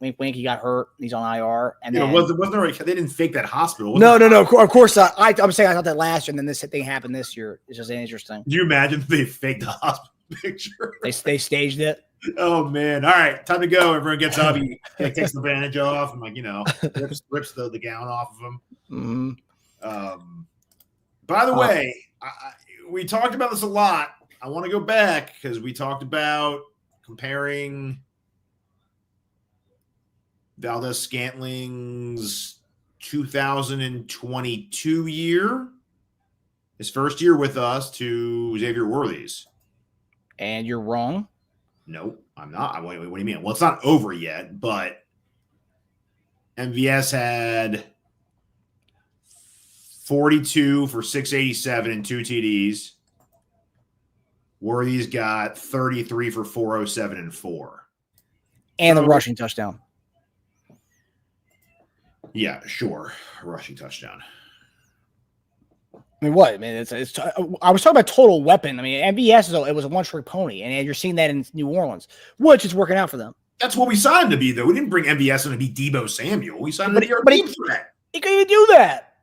S5: Wink, wink. He got hurt. He's on IR, and then
S6: wasn't there? They didn't fake that hosptal.
S5: No. Of course, I'm saying I thought that last year, and then this thing happened this year. It's just interesting.
S6: Do you imagine if they faked the hospital picture?
S5: They staged it.
S6: Oh man! All right, time to go. Everyone gets up. He takes the bandage off and rips the gown off of him.
S5: Mm-hmm.
S6: By the way, we talked about this a lot. I want to go back because we talked about comparing Valdez-Scantling's 2022 year, his first year with us, to Xavier Worthy's.
S5: And you're wrong.
S6: No, I'm not. What do you mean? Well, it's not over yet, but MVS had 42 for 687 and 2 TDs. Worthy's got 33 for 407 and 4.
S5: And the rushing touchdown.
S6: Yeah, sure. A rushing touchdown.
S5: I mean, what? I mean, I was talking about total weapon. I mean, MVS it was a one-trick pony, and you're seeing that in New Orleans, which is working out for them.
S6: That's what we signed him to be, though. We didn't bring MVS in to be Deebo Samuel. We signed him to be our deep threat.
S5: He couldn't even do that.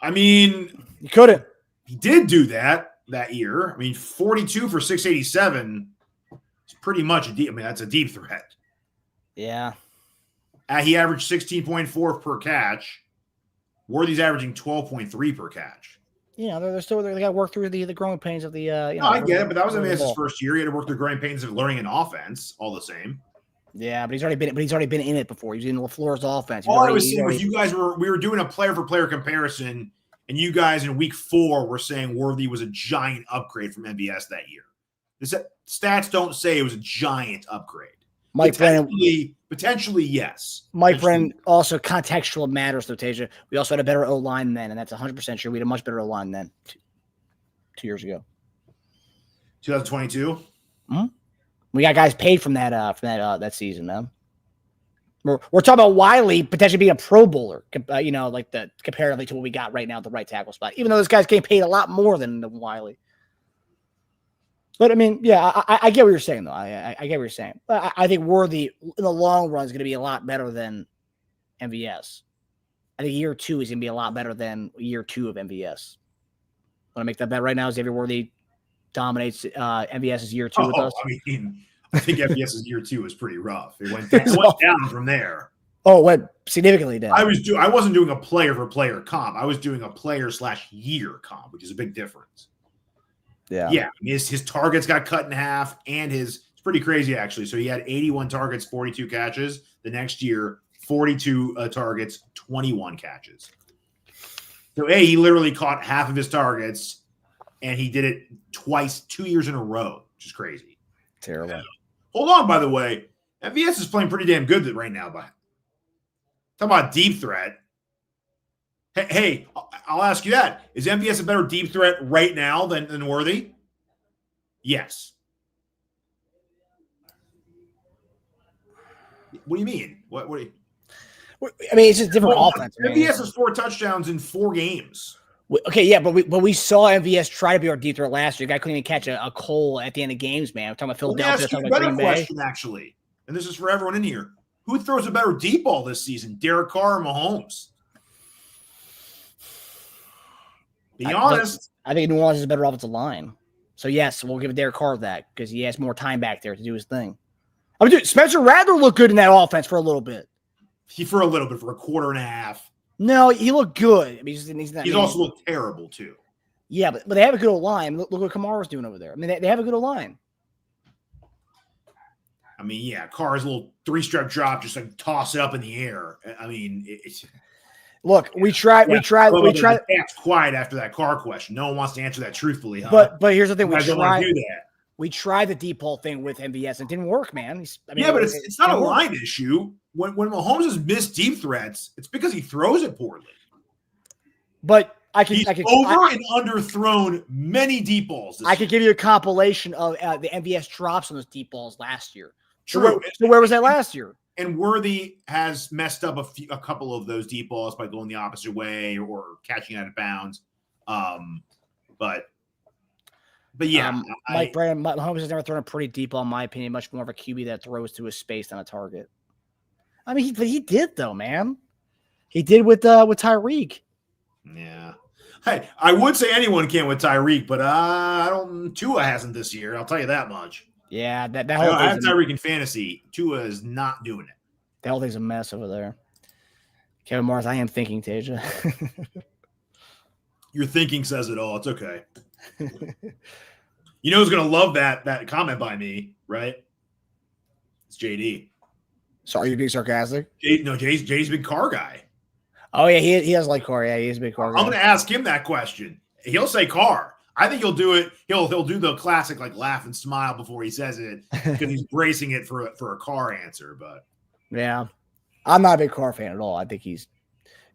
S6: I mean,
S5: he couldn't.
S6: He did do that year. I mean, 42 for 687 is pretty much a deep. I mean, that's a deep threat.
S5: Yeah.
S6: He averaged 16.4 per catch. Worthy's averaging 12.3 per catch.
S5: They got to work through the growing pains of the.
S6: I get it, but that was MVS's first year. He had to work through growing pains of learning an offense. All the same.
S5: Yeah, but he's already been in it before. He was in LaFleur's offense.
S6: All I was saying was we were doing a player for player comparison, and you guys in week 4 were saying Worthy was a giant upgrade from MVS that year. The stats don't say it was a giant upgrade. Potentially, yes.
S5: Mike Brennan also contextual matters, though, Tasia. We also had a better O-line then, and that's 100% sure. We had a much better O-line then 2 years ago.
S6: 2022?
S5: Mm-hmm. We got guys paid from that season, man. We're talking about Wiley potentially being a Pro Bowler, comparatively to what we got right now at the right tackle spot, even though those guys getting paid a lot more than Wiley. But, I mean, yeah, I get what you're saying, though. I get what you're saying. I think Worthy, in the long run, is going to be a lot better than MVS. I think year 2 is going to be a lot better than year 2 of MVS. Want to make that bet right now? Xavier Worthy dominates MVS's year 2 with us?
S6: I think MVS's year 2 was pretty rough. It went down from there.
S5: Oh, it went significantly down.
S6: I wasn't doing a player-for-player comp. I was doing a player/year comp, which is a big difference. Yeah. His targets got cut in half, and it's pretty crazy, actually. So he had 81 targets, 42 catches. The next year, 42 targets, 21 catches. So, he literally caught half of his targets, and he did it twice, 2 years in a row, which is crazy.
S5: Terrible.
S6: Hold on, by the way. MVS is playing pretty damn good right now. Talking about deep threat. Hey, I'll ask you that. Is MVS a better deep threat right now than Worthy? Yes. What do you mean? What do you?
S5: I mean, it's just different offense.
S6: MVS has 4 touchdowns in 4 games.
S5: Okay, yeah, but we saw MVS try to be our deep threat last year. The guy couldn't even catch a Cole at the end of games, man. We're talking about Philadelphia.
S6: Let me ask you a better question, actually, and this is for everyone in here. Who throws a better deep ball this season, Derek Carr or Mahomes? Be honest.
S5: I think New Orleans is a better offensive line. So, yes, we'll give Derek Carr that because he has more time back there to do his thing. I mean, dude, Spencer Rattler looked good in that offense for a little bit.
S6: For a quarter and a half.
S5: No, he looked good. I mean,
S6: he's also looked terrible, too.
S5: Yeah, but they have a good old line. Look what Kamara's doing over there. I mean, they have a good old line.
S6: I mean, yeah, Carr's a little 3-step drop, just like toss it up in the air. I mean, it's.
S5: Look, we tried.
S6: It's quiet after that Carr question. No one wants to answer that truthfully, huh?
S5: But here's the thing:
S6: we tried to do that.
S5: We tried the deep ball thing with MVS, and it didn't work, man.
S6: But it's not a line issue. When Mahomes has missed deep threats, it's because he throws it poorly.
S5: But
S6: he's over and underthrown many deep balls.
S5: I could give you a compilation of the MVS drops on those deep balls last year.
S6: True.
S5: So where was that last year?
S6: And Worthy has messed up a couple of those deep balls by going the opposite way or catching out of bounds. But yeah,
S5: Mike Brandon, Mahomes has never thrown a pretty deep ball, in my opinion. Much more of a QB that throws to a space than a target. I mean, he did though, man. He did with Tyreek.
S6: Yeah. Hey, I would say anyone can with Tyreek, but I don't. Tua hasn't this year. I'll tell you that much.
S5: Yeah, that
S6: whole I have Tyreek in fantasy. Tua is not doing it.
S5: That whole thing's a mess over there. Kevin Morris, I am thinking, Taja.
S6: Your thinking says it all. It's okay. You know who's gonna love that comment by me, right? It's JD.
S5: Sorry, you're being sarcastic.
S6: Jay's a big Carr guy.
S5: Oh yeah, he does like Carr. Yeah, he is a big Carr guy.
S6: I'm gonna ask him that question. He'll say Carr. I think he'll do it. He'll do the classic like laugh and smile before he says it because he's bracing it for a Carr answer. But
S5: yeah, I'm not a big Carr fan at all. I think he's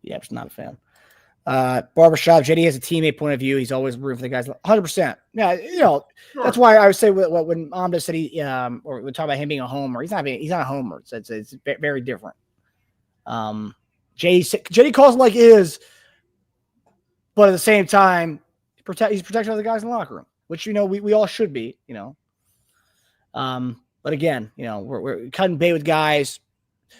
S5: just not a fan. Barbershop, JD has a teammate point of view. He's always rooting for the guys. 100%. Yeah, sure. That's why I would say when Amda said or we talk about him being a homer. He's not a homer. It's very different. JD calls it like it is, but at the same time, he's protecting other guys in the locker room, which we all should be. But again, we're cutting bait with guys,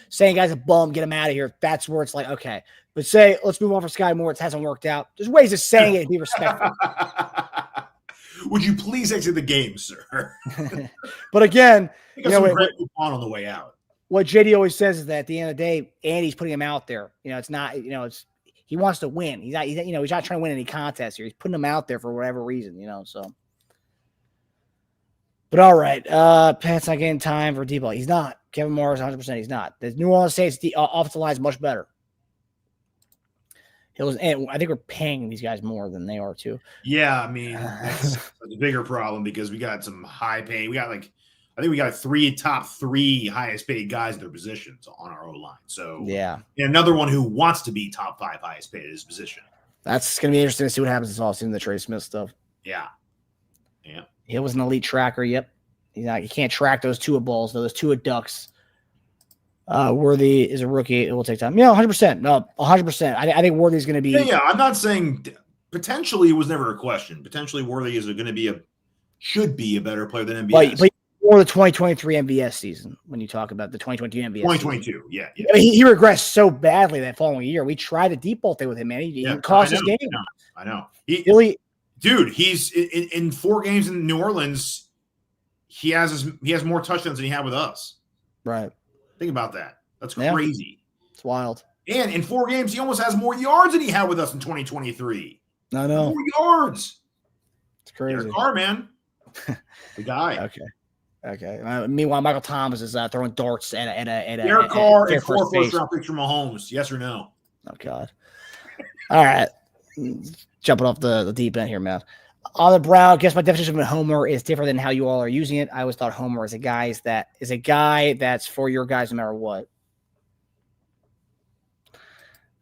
S5: saying guys a bum, get him out of here. That's where it's like okay. But say, let's move on for Sky Moore. It hasn't worked out. There's ways of saying it and be respectful.
S6: Would you please exit the game, sir?
S5: But again,
S6: on the way out.
S5: What JD always says is that at the end of the day, Andy's putting him out there. It's not, he wants to win. He's not trying to win any contest here. He's putting him out there for whatever reason, so. But all right, Pat's not getting time for deep ball. He's not. Kevin Morris, 100%. He's not. The New Orleans Saints offensive line is much better. And I think we're paying these guys more than they are too.
S6: Yeah, I mean that's a bigger problem because we got some high pay. I think we got top three highest paid guys in their positions on our O line. So
S5: yeah,
S6: and another one who wants to be top 5 highest paid at his position.
S5: That's going to be interesting to see what happens this offseason. The Trey Smith stuff.
S6: Yeah.
S5: He was an elite tracker. Yep, he can't track those Tua balls though. Those Tua ducks. Worthy is a rookie. It will take time. 100%. No, 100%. I think Worthy's going to be.
S6: Yeah. I'm not saying potentially it was never a question. Potentially Worthy is going to be should be a better player than MVS.
S5: But or the 2023 MVS season when you talk about the 2022 MVS.
S6: 2022.
S5: Season.
S6: Yeah.
S5: I mean, he regressed so badly that following year. We tried the deep ball thing with him, man. He cost his game.
S6: I know. Dude, he's in 4 games in New Orleans. He has more touchdowns than he had with us.
S5: Right.
S6: Think about that. That's crazy.
S5: It's wild.
S6: And in 4 games, he almost has more yards than he had with us in 2023.
S5: I know.
S6: More yards.
S5: It's crazy.
S6: Derek Carr, man. The guy.
S5: Okay. Meanwhile, Michael Thomas is throwing darts at
S6: Derek Carr and 4 first-round picks from Mahomes. Yes or no?
S5: Oh, God. All right. Jumping off the deep end here, man. On the Brown, I guess my definition of a homer is different than how you all are using it. I always thought homer is a guy that's for your guys no matter what.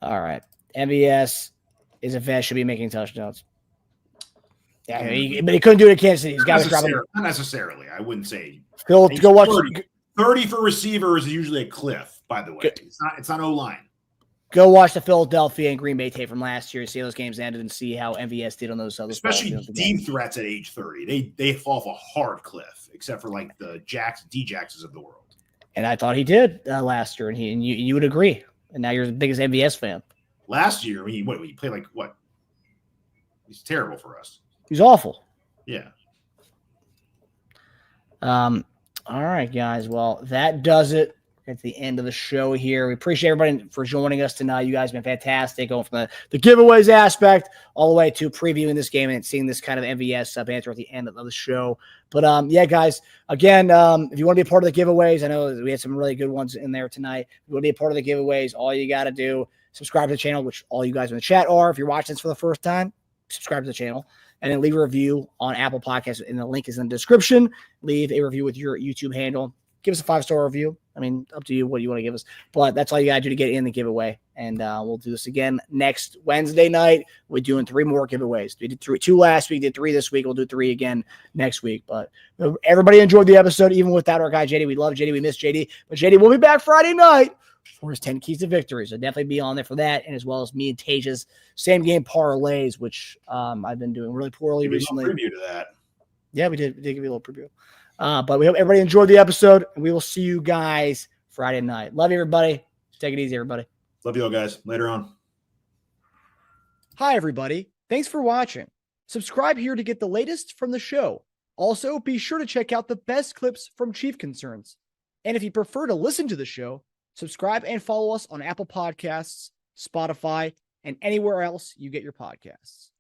S5: All right. MVS is a vet, should be making touchdowns. Yeah, but he couldn't do it in Kansas City. He's got to drop it.
S6: Not necessarily. I wouldn't say.
S5: Go watch
S6: 30 for receivers is usually a cliff, by the way.
S5: Good.
S6: It's not O-line.
S5: Go watch the Philadelphia and Green Bay tape from last year, see how those games ended, and see how MVS did on those other
S6: Especially deep threats at age 30. They fall off a hard cliff, except for like the D-Jaxes of the world.
S5: And I thought he did last year, and you would agree. And now you're the biggest MVS fan.
S6: Last year, he played like what? He's terrible for us.
S5: He's awful.
S6: Yeah.
S5: All right, guys. Well, that does it at the end of the show here. We appreciate everybody for joining us tonight. You guys have been fantastic, going from the giveaways aspect all the way to previewing this game and seeing this kind of MVS banter at the end of the show. But yeah, guys, again, if you want to be a part of the giveaways, I know we had some really good ones in there tonight. If you want to be a part of the giveaways, all you got to do, subscribe to the channel, which all you guys in the chat are. If you're watching this for the first time, subscribe to the channel. And then leave a review on Apple Podcasts, and the link is in the description. Leave a review with your YouTube handle. Give us a 5-star review. I mean, up to you what you want to give us. But that's all you got to do to get in the giveaway. And we'll do this again next Wednesday night. We're doing 3 more giveaways. We did 2 last week, did 3 this week. We'll do 3 again next week. But everybody enjoyed the episode, even without our guy, JD. We love JD. We miss JD. But JD will be back Friday night for his 10 keys to victory. So definitely be on there for that. And as well as me and Taja's same game parlays, which I've been doing really poorly recently.
S6: Preview to that.
S5: Yeah, we did give you a little preview. But we hope everybody enjoyed the episode, and we will see you guys Friday night. Love you, everybody. Take it easy, everybody.
S6: Love you all, guys. Later on.
S5: Hi, everybody. Thanks for watching. Subscribe here to get the latest from the show. Also, be sure to check out the best clips from Chief Concerns. And if you prefer to listen to the show, subscribe and follow us on Apple Podcasts, Spotify, and anywhere else you get your podcasts.